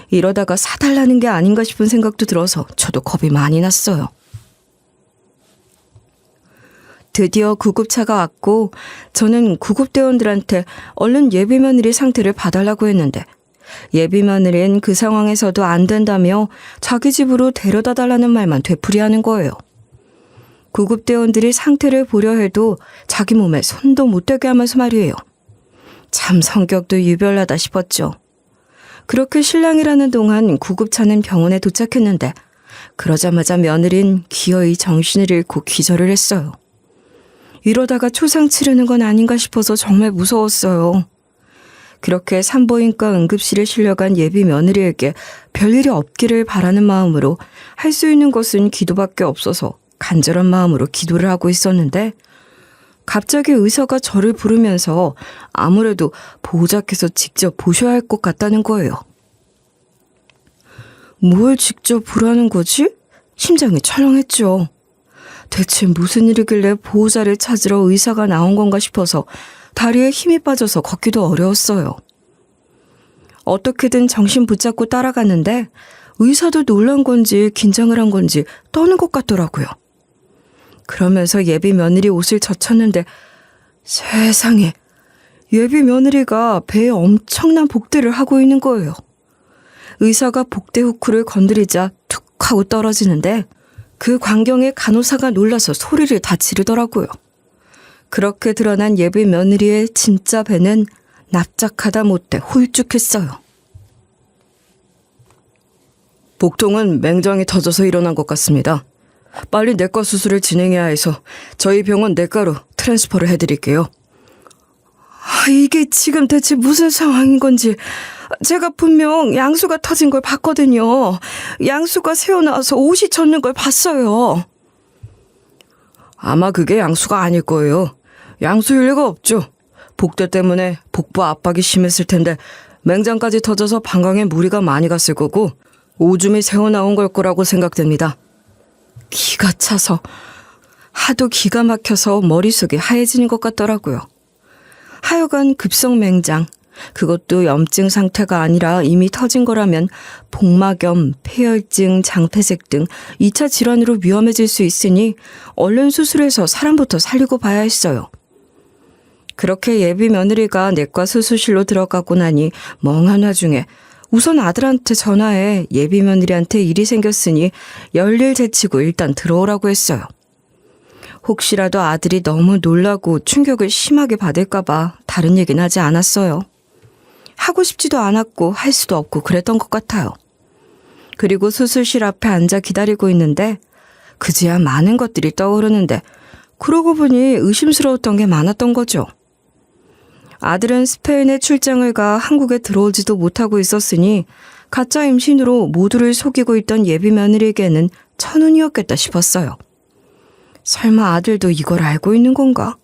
이러다가 사달라는 게 아닌가 싶은 생각도 들어서 저도 겁이 많이 났어요. 드디어 구급차가 왔고 저는 구급대원들한테 얼른 예비 며느리 상태를 봐달라고 했는데 예비 며느리는 그 상황에서도 안 된다며 자기 집으로 데려다 달라는 말만 되풀이하는 거예요. 구급대원들이 상태를 보려 해도 자기 몸에 손도 못 대게 하면서 말이에요. 참 성격도 유별나다 싶었죠. 그렇게 신랑이라는 동안 구급차는 병원에 도착했는데 그러자마자 며느린 기어이 정신을 잃고 기절을 했어요. 이러다가 초상 치르는 건 아닌가 싶어서 정말 무서웠어요. 그렇게 산부인과 응급실에 실려간 예비 며느리에게 별일이 없기를 바라는 마음으로 할 수 있는 것은 기도밖에 없어서 간절한 마음으로 기도를 하고 있었는데 갑자기 의사가 저를 부르면서 아무래도 보호자께서 직접 보셔야 할 것 같다는 거예요. 뭘 직접 보라는 거지? 심장이 철렁했죠. 대체 무슨 일이길래 보호자를 찾으러 의사가 나온 건가 싶어서 다리에 힘이 빠져서 걷기도 어려웠어요. 어떻게든 정신 붙잡고 따라갔는데 의사도 놀란 건지 긴장을 한 건지 떠는 것 같더라고요. 그러면서 예비 며느리 옷을 젖혔는데 세상에, 예비 며느리가 배에 엄청난 복대를 하고 있는 거예요. 의사가 복대 후크를 건드리자 툭 하고 떨어지는데 그 광경에 간호사가 놀라서 소리를 다 지르더라고요. 그렇게 드러난 예비 며느리의 진짜 배는 납작하다 못해 홀쭉했어요. 복통은 맹장이 터져서 일어난 것 같습니다. 빨리 내과 수술을 진행해야 해서 저희 병원 내과로 트랜스퍼를 해드릴게요. 이게 지금 대체 무슨 상황인 건지 제가 분명 양수가 터진 걸 봤거든요. 양수가 새어나와서 옷이 젖는 걸 봤어요. 아마 그게 양수가 아닐 거예요. 양수일 리가 없죠. 복대 때문에 복부 압박이 심했을 텐데 맹장까지 터져서 방광에 무리가 많이 갔을 거고 오줌이 새어나온 걸 거라고 생각됩니다. 기가 차서 하도 기가 막혀서 머릿속이 하얘지는 것 같더라고요. 하여간 급성 맹장, 그것도 염증 상태가 아니라 이미 터진 거라면 복막염, 폐혈증, 장폐색 등 2차 질환으로 위험해질 수 있으니 얼른 수술해서 사람부터 살리고 봐야 했어요. 그렇게 예비 며느리가 내과 수술실로 들어가고 나니 멍한 와중에 우선 아들한테 전화해 예비 며느리한테 일이 생겼으니 열일 제치고 일단 들어오라고 했어요. 혹시라도 아들이 너무 놀라고 충격을 심하게 받을까봐 다른 얘기는 하지 않았어요. 하고 싶지도 않았고 할 수도 없고 그랬던 것 같아요. 그리고 수술실 앞에 앉아 기다리고 있는데 그제야 많은 것들이 떠오르는데 그러고 보니 의심스러웠던 게 많았던 거죠. 아들은 스페인에 출장을 가 한국에 들어오지도 못하고 있었으니 가짜 임신으로 모두를 속이고 있던 예비 며느리에게는 천운이었겠다 싶었어요. 설마 아들도 이걸 알고 있는 건가?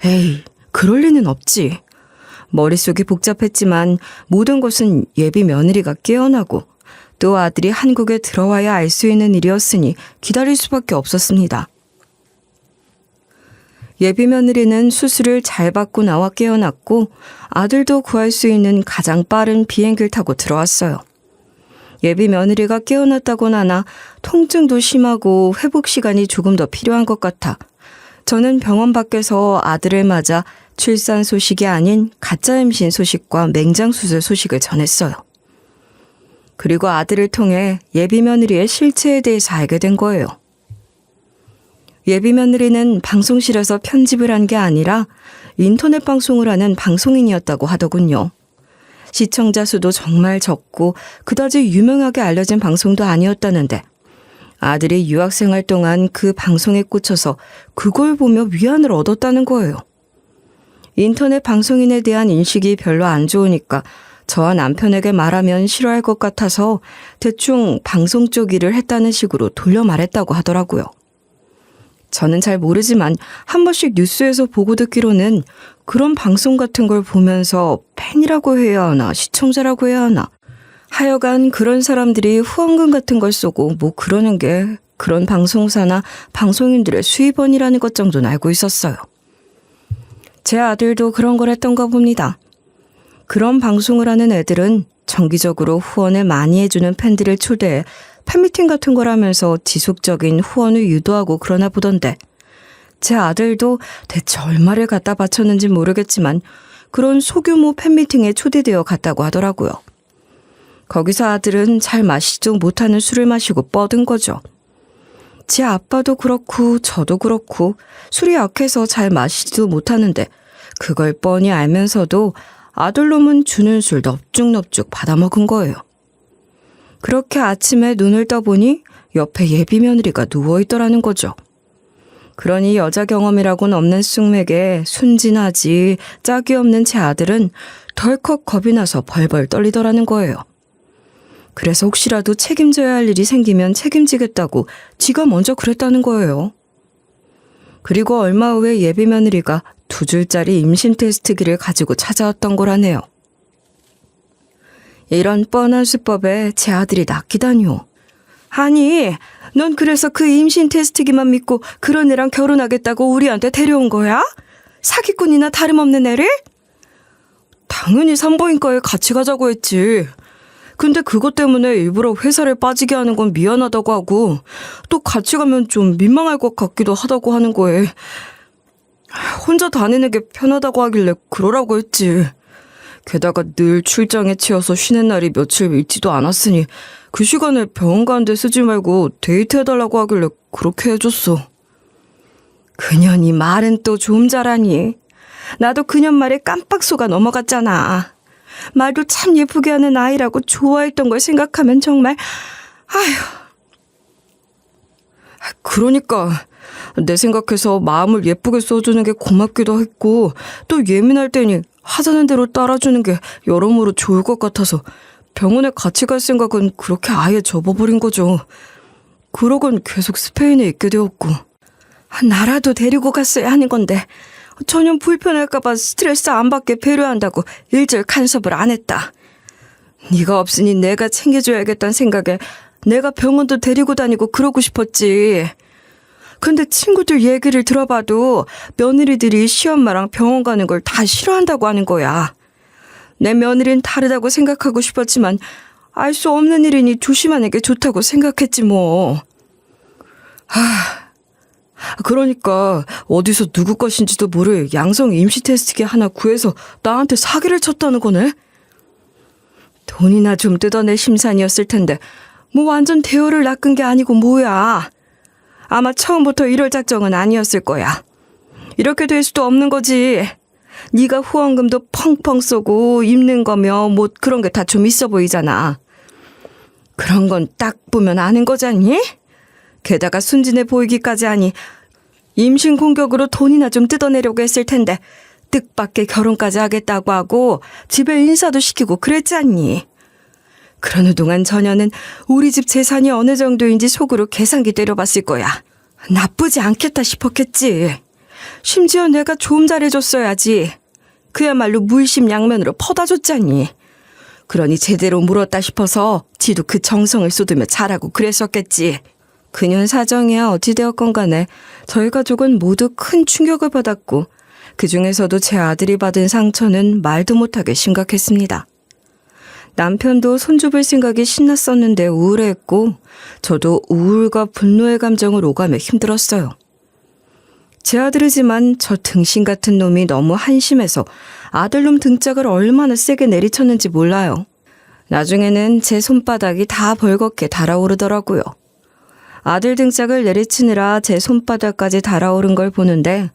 에이, 그럴 리는 없지. 머릿속이 복잡했지만 모든 것은 예비 며느리가 깨어나고 또 아들이 한국에 들어와야 알 수 있는 일이었으니 기다릴 수밖에 없었습니다. 예비 며느리는 수술을 잘 받고 나와 깨어났고 아들도 구할 수 있는 가장 빠른 비행기를 타고 들어왔어요. 예비 며느리가 깨어났다고 나나 통증도 심하고 회복 시간이 조금 더 필요한 것 같아 저는 병원 밖에서 아들을 맞아 출산 소식이 아닌 가짜 임신 소식과 맹장 수술 소식을 전했어요. 그리고 아들을 통해 예비 며느리의 실체에 대해서 알게 된 거예요. 예비 며느리는 방송실에서 편집을 한 게 아니라 인터넷 방송을 하는 방송인이었다고 하더군요. 시청자 수도 정말 적고 그다지 유명하게 알려진 방송도 아니었다는데 아들이 유학생활 동안 그 방송에 꽂혀서 그걸 보며 위안을 얻었다는 거예요. 인터넷 방송인에 대한 인식이 별로 안 좋으니까 저와 남편에게 말하면 싫어할 것 같아서 대충 방송 쪽 일을 했다는 식으로 돌려 말했다고 하더라고요. 저는 잘 모르지만 한 번씩 뉴스에서 보고 듣기로는 그런 방송 같은 걸 보면서 팬이라고 해야 하나 시청자라고 해야 하나 하여간 그런 사람들이 후원금 같은 걸 쏘고 뭐 그러는 게 그런 방송사나 방송인들의 수입원이라는 것 정도는 알고 있었어요. 제 아들도 그런 걸 했던가 봅니다. 그런 방송을 하는 애들은 정기적으로 후원을 많이 해주는 팬들을 초대해 팬미팅 같은 걸 하면서 지속적인 후원을 유도하고 그러나 보던데 제 아들도 대체 얼마를 갖다 바쳤는지 모르겠지만 그런 소규모 팬미팅에 초대되어 갔다고 하더라고요. 거기서 아들은 잘 마시지도 못하는 술을 마시고 뻗은 거죠. 제 아빠도 그렇고 저도 그렇고 술이 약해서 잘 마시지도 못하는데 그걸 뻔히 알면서도 아들놈은 주는 술 넙죽넙죽 받아먹은 거예요. 그렇게 아침에 눈을 떠보니 옆에 예비 며느리가 누워있더라는 거죠. 그러니 여자 경험이라고는 없는 쑥맥에 순진하지 짝이 없는 제 아들은 덜컥 겁이 나서 벌벌 떨리더라는 거예요. 그래서 혹시라도 책임져야 할 일이 생기면 책임지겠다고 지가 먼저 그랬다는 거예요. 그리고 얼마 후에 예비 며느리가 2줄짜리 임신 테스트기를 가지고 찾아왔던 거라네요. 이런 뻔한 수법에 제 아들이 낚이다니요. 아니, 넌 그래서 그 임신 테스트기만 믿고 그런 애랑 결혼하겠다고 우리한테 데려온 거야? 사기꾼이나 다름없는 애를? 당연히 산부인과에 같이 가자고 했지. 근데 그것 때문에 일부러 회사를 빠지게 하는 건 미안하다고 하고 또 같이 가면 좀 민망할 것 같기도 하다고 하는 거에 혼자 다니는 게 편하다고 하길래 그러라고 했지. 게다가 늘 출장에 치여서 쉬는 날이 며칠 있지도 않았으니 그 시간에 병원 가는데 쓰지 말고 데이트해달라고 하길래 그렇게 해줬어. 그년이 말은 또 좀 잘하니. 나도 그년 말에 깜빡 속아 넘어갔잖아. 말도 참 예쁘게 하는 아이라고 좋아했던 걸 생각하면 정말 아휴. 그러니까 내 생각해서 마음을 예쁘게 써주는 게 고맙기도 했고 또 예민할 때니 하자는 대로 따라주는 게 여러모로 좋을 것 같아서 병원에 같이 갈 생각은 그렇게 아예 접어버린 거죠. 그러곤 계속 스페인에 있게 되었고. 나라도 데리고 갔어야 하는 건데 전혀 불편할까봐 스트레스 안 받게 배려한다고 일절 간섭을 안 했다. 네가 없으니 내가 챙겨줘야겠다는 생각에 내가 병원도 데리고 다니고 그러고 싶었지. 근데 친구들 얘기를 들어봐도 며느리들이 시엄마랑 병원 가는 걸 다 싫어한다고 하는 거야. 내 며느리는 다르다고 생각하고 싶었지만 알 수 없는 일이니 조심하는 게 좋다고 생각했지 뭐. 그러니까 어디서 누구 것인지도 모를 양성 임시 테스트기 하나 구해서 나한테 사기를 쳤다는 거네. 돈이나 좀 뜯어낼 심산이었을 텐데 뭐 완전 대우를 낚은 게 아니고 뭐야. 아마 처음부터 이럴 작정은 아니었을 거야. 이렇게 될 수도 없는 거지. 네가 후원금도 펑펑 쏘고 입는 거며 뭐 그런 게 다 좀 있어 보이잖아. 그런 건 딱 보면 아는 거잖니? 게다가 순진해 보이기까지 하니 임신 공격으로 돈이나 좀 뜯어내려고 했을 텐데 뜻밖의 결혼까지 하겠다고 하고 집에 인사도 시키고 그랬지 않니? 그러는 동안 전혀는 우리 집 재산이 어느 정도인지 속으로 계산기 때려봤을 거야. 나쁘지 않겠다 싶었겠지. 심지어 내가 좀 잘해줬어야지. 그야말로 물심양면으로 퍼다 줬잖니. 그러니 제대로 물었다 싶어서 지도 그 정성을 쏟으며 잘하고 그랬었겠지. 그년 사정이야 어찌되었건 간에 저희 가족은 모두 큰 충격을 받았고 그중에서도 제 아들이 받은 상처는 말도 못하게 심각했습니다. 남편도 손주볼 생각이 신났었는데 우울해했고 저도 우울과 분노의 감정을 오가며 힘들었어요. 제 아들이지만 저 등신 같은 놈이 너무 한심해서 아들놈 등짝을 얼마나 세게 내리쳤는지 몰라요. 나중에는 제 손바닥이 다 벌겋게 달아오르더라고요. 아들 등짝을 내리치느라 제 손바닥까지 달아오른 걸 보는데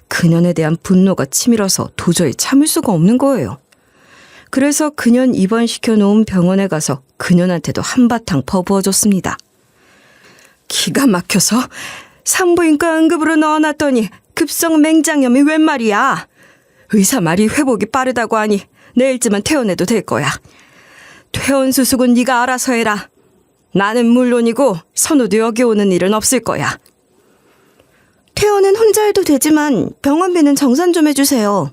그년에 대한 분노가 치밀어서 도저히 참을 수가 없는 거예요. 그래서 그년 입원시켜 놓은 병원에 가서 그년한테도 한바탕 퍼부어줬습니다. 기가 막혀서 산부인과 응급으로 넣어놨더니 급성 맹장염이 웬 말이야. 의사 말이 회복이 빠르다고 하니 내일쯤은 퇴원해도 될 거야. 퇴원 수속은 네가 알아서 해라. 나는 물론이고 선우도 여기 오는 일은 없을 거야. 퇴원은 혼자 해도 되지만 병원비는 정산 좀 해주세요.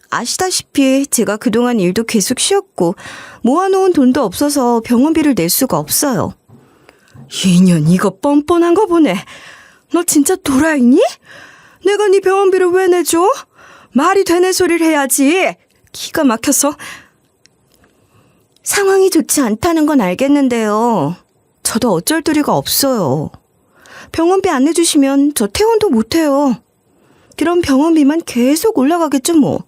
아시다시피 제가 그동안 일도 계속 쉬었고 모아놓은 돈도 없어서 병원비를 낼 수가 없어요. 이년 이거 뻔뻔한 거 보네. 너 진짜 도라이니? 내가 네 병원비를 왜 내줘? 말이 되는 소리를 해야지. 기가 막혀서. 상황이 좋지 않다는 건 알겠는데요. 저도 어쩔 도리가 없어요. 병원비 안 내주시면 저 퇴원도 못해요. 그럼 병원비만 계속 올라가겠죠 뭐.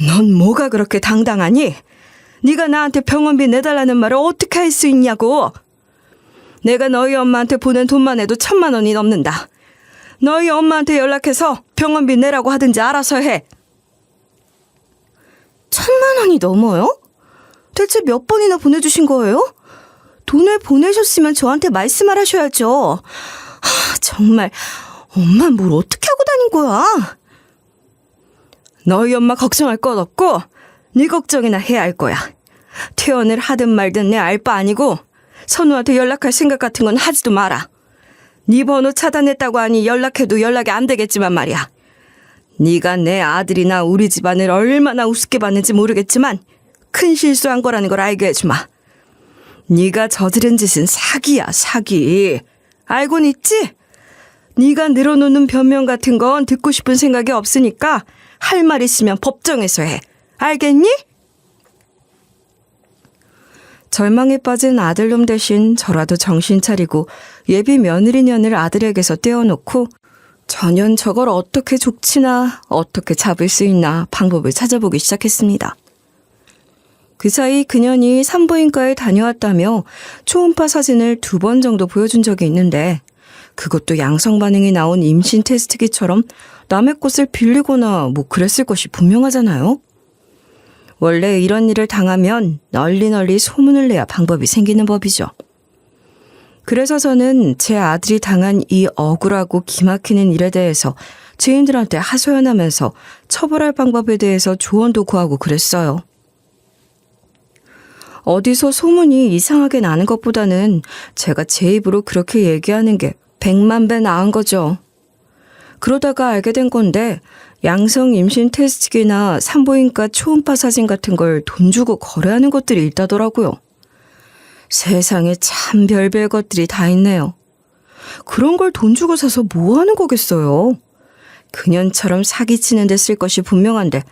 넌 뭐가 그렇게 당당하니? 네가 나한테 병원비 내달라는 말을 어떻게 할 수 있냐고. 내가 너희 엄마한테 보낸 돈만 해도 1,000만 원이 넘는다. 너희 엄마한테 연락해서 병원비 내라고 하든지 알아서 해. 1,000만 원이 넘어요? 대체 몇 번이나 보내주신 거예요? 돈을 보내셨으면 저한테 말씀을 하셔야죠. 정말 엄마 뭘 어떻게 하고 다닌 거야? 너희 엄마 걱정할 것 없고 네 걱정이나 해야 할 거야. 퇴원을 하든 말든 내 알 바 아니고 선우한테 연락할 생각 같은 건 하지도 마라. 네 번호 차단했다고 하니 연락해도 연락이 안 되겠지만 말이야. 네가 내 아들이나 우리 집안을 얼마나 우습게 봤는지 모르겠지만 큰 실수한 거라는 걸 알게 해주마. 네가 저지른 짓은 사기야, 사기. 알고는 있지? 네가 늘어놓는 변명 같은 건 듣고 싶은 생각이 없으니까 할 말 있으면 법정에서 해. 알겠니? 절망에 빠진 아들놈 대신 저라도 정신 차리고 예비 며느리년을 아들에게서 떼어놓고 전연 저걸 어떻게 족치나 어떻게 잡을 수 있나 방법을 찾아보기 시작했습니다. 그 사이 그년이 산부인과에 다녀왔다며 초음파 사진을 2번 정도 보여준 적이 있는데 그것도 양성 반응이 나온 임신 테스트기처럼 남의 것을 빌리거나 뭐 그랬을 것이 분명하잖아요. 원래 이런 일을 당하면 널리 소문을 내야 방법이 생기는 법이죠. 그래서 저는 제 아들이 당한 이 억울하고 기막히는 일에 대해서 지인들한테 하소연하면서 처벌할 방법에 대해서 조언도 구하고 그랬어요. 어디서 소문이 이상하게 나는 것보다는 제가 제 입으로 그렇게 얘기하는 게 100만 배 나은 거죠. 그러다가 알게 된 건데 양성 임신 테스트기나 산부인과 초음파 사진 같은 걸 돈 주고 거래하는 것들이 있다더라고요. 세상에 참 별별 것들이 다 있네요. 그런 걸 돈 주고 사서 뭐 하는 거겠어요? 그년처럼 사기치는 데 쓸 것이 분명한데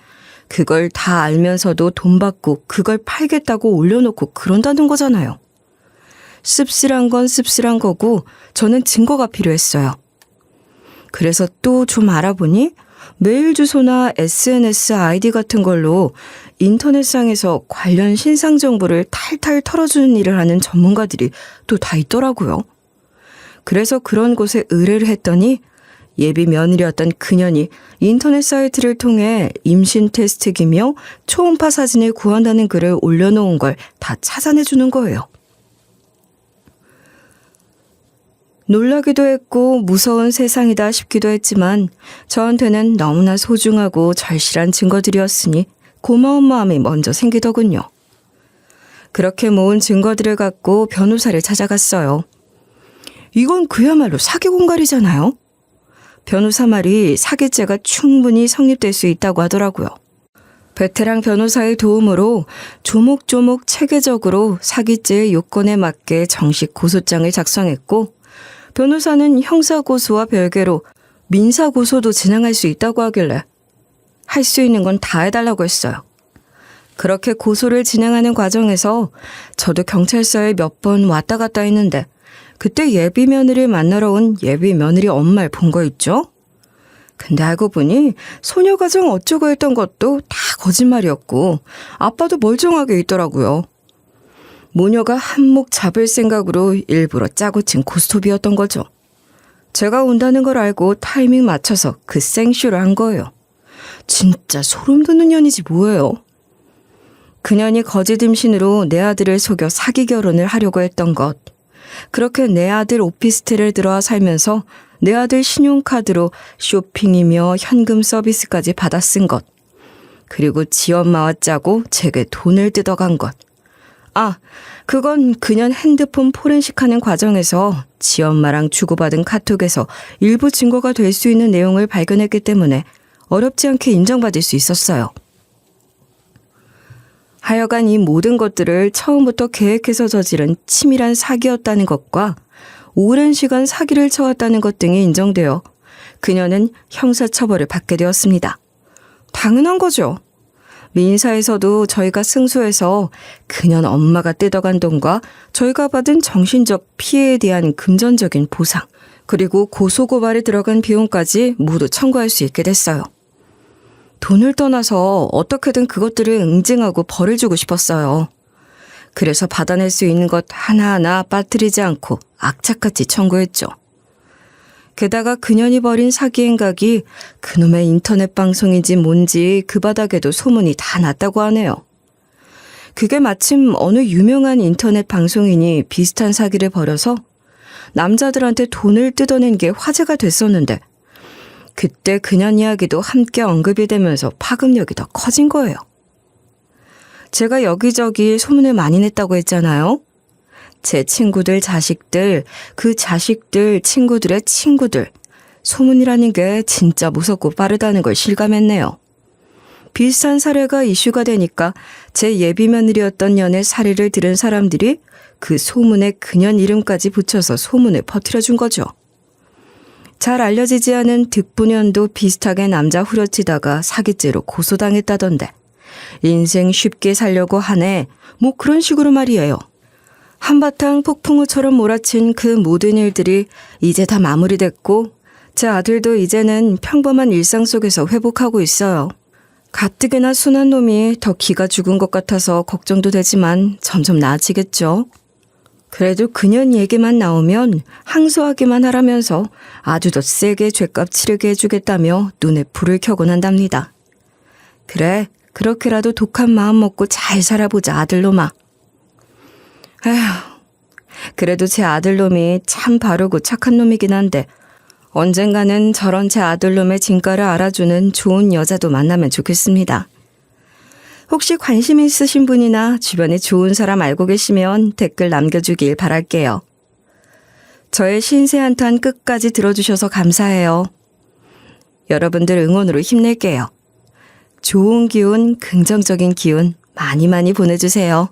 그걸 다 알면서도 돈 받고 그걸 팔겠다고 올려놓고 그런다는 거잖아요. 씁쓸한 건 씁쓸한 거고 저는 증거가 필요했어요. 그래서 또 좀 알아보니 메일 주소나 SNS 아이디 같은 걸로 인터넷상에서 관련 신상 정보를 탈탈 털어주는 일을 하는 전문가들이 또 다 있더라고요. 그래서 그런 곳에 의뢰를 했더니 예비 며느리였던 그년이 인터넷 사이트를 통해 임신 테스트기며 초음파 사진을 구한다는 글을 올려놓은 걸 다 찾아내주는 거예요. 놀라기도 했고 무서운 세상이다 싶기도 했지만 저한테는 너무나 소중하고 절실한 증거들이었으니 고마운 마음이 먼저 생기더군요. 그렇게 모은 증거들을 갖고 변호사를 찾아갔어요. 이건 그야말로 사기 공갈이잖아요. 변호사 말이 사기죄가 충분히 성립될 수 있다고 하더라고요. 베테랑 변호사의 도움으로 조목조목 체계적으로 사기죄의 요건에 맞게 정식 고소장을 작성했고 변호사는 형사고소와 별개로 민사고소도 진행할 수 있다고 하길래 할 수 있는 건 다 해달라고 했어요. 그렇게 고소를 진행하는 과정에서 저도 경찰서에 몇 번 왔다 갔다 했는데 그때 예비 며느리를 만나러 온 예비 며느리 엄마를 본 거 있죠? 근데 알고 보니 소녀 가정 어쩌고 했던 것도 다 거짓말이었고 아빠도 멀쩡하게 있더라고요. 모녀가 한몫 잡을 생각으로 일부러 짜고 친 고스톱이었던 거죠. 제가 온다는 걸 알고 타이밍 맞춰서 그 생쇼를 한 거예요. 진짜 소름 돋는 년이지 뭐예요. 그년이 거짓 임신으로 내 아들을 속여 사기 결혼을 하려고 했던 것. 그렇게 내 아들 오피스텔을 들어와 살면서 내 아들 신용카드로 쇼핑이며 현금 서비스까지 받아 쓴 것. 그리고 지 엄마와 짜고 제게 돈을 뜯어간 것. 그건 그년 핸드폰 포렌식하는 과정에서 지 엄마랑 주고받은 카톡에서 일부 증거가 될 수 있는 내용을 발견했기 때문에 어렵지 않게 인정받을 수 있었어요. 하여간 이 모든 것들을 처음부터 계획해서 저지른 치밀한 사기였다는 것과 오랜 시간 사기를 쳐왔다는 것 등이 인정되어 그녀는 형사처벌을 받게 되었습니다. 당연한 거죠. 민사에서도 저희가 승소해서 그년 엄마가 뜯어간 돈과 저희가 받은 정신적 피해에 대한 금전적인 보상, 그리고 고소고발에 들어간 비용까지 모두 청구할 수 있게 됐어요. 돈을 떠나서 어떻게든 그것들을 응징하고 벌을 주고 싶었어요. 그래서 받아낼 수 있는 것 하나하나 빠뜨리지 않고 악착같이 청구했죠. 게다가 그년이 벌인 사기 행각이 그놈의 인터넷 방송인지 뭔지 그 바닥에도 소문이 다 났다고 하네요. 그게 마침 어느 유명한 인터넷 방송인이 비슷한 사기를 벌여서 남자들한테 돈을 뜯어낸 게 화제가 됐었는데 그때 그년 이야기도 함께 언급이 되면서 파급력이 더 커진 거예요. 제가 여기저기 소문을 많이 냈다고 했잖아요. 제 친구들 자식들, 그 자식들 친구들의 친구들, 소문이라는 게 진짜 무섭고 빠르다는 걸 실감했네요. 비슷한 사례가 이슈가 되니까 제 예비 며느리였던 년의 사례를 들은 사람들이 그 소문에 그년 이름까지 붙여서 소문을 퍼뜨려준 거죠. 잘 알려지지 않은 득부년도 비슷하게 남자 후려치다가 사기죄로 고소당했다던데 인생 쉽게 살려고 하네 뭐 그런 식으로 말이에요. 한바탕 폭풍우처럼 몰아친 그 모든 일들이 이제 다 마무리됐고 제 아들도 이제는 평범한 일상 속에서 회복하고 있어요. 가뜩이나 순한 놈이 더 기가 죽은 것 같아서 걱정도 되지만 점점 나아지겠죠. 그래도 그년 얘기만 나오면 항소하기만 하라면서 아주 더 세게 죗값 치르게 해주겠다며 눈에 불을 켜곤 한답니다. 그래, 그렇게라도 독한 마음 먹고 잘 살아보자 아들놈아. 에휴, 그래도 제 아들놈이 참 바르고 착한 놈이긴 한데 언젠가는 저런 제 아들놈의 진가를 알아주는 좋은 여자도 만나면 좋겠습니다. 혹시 관심 있으신 분이나 주변에 좋은 사람 알고 계시면 댓글 남겨주길 바랄게요. 저의 신세 한탄 끝까지 들어주셔서 감사해요. 여러분들 응원으로 힘낼게요. 좋은 기운, 긍정적인 기운 많이 많이 보내주세요.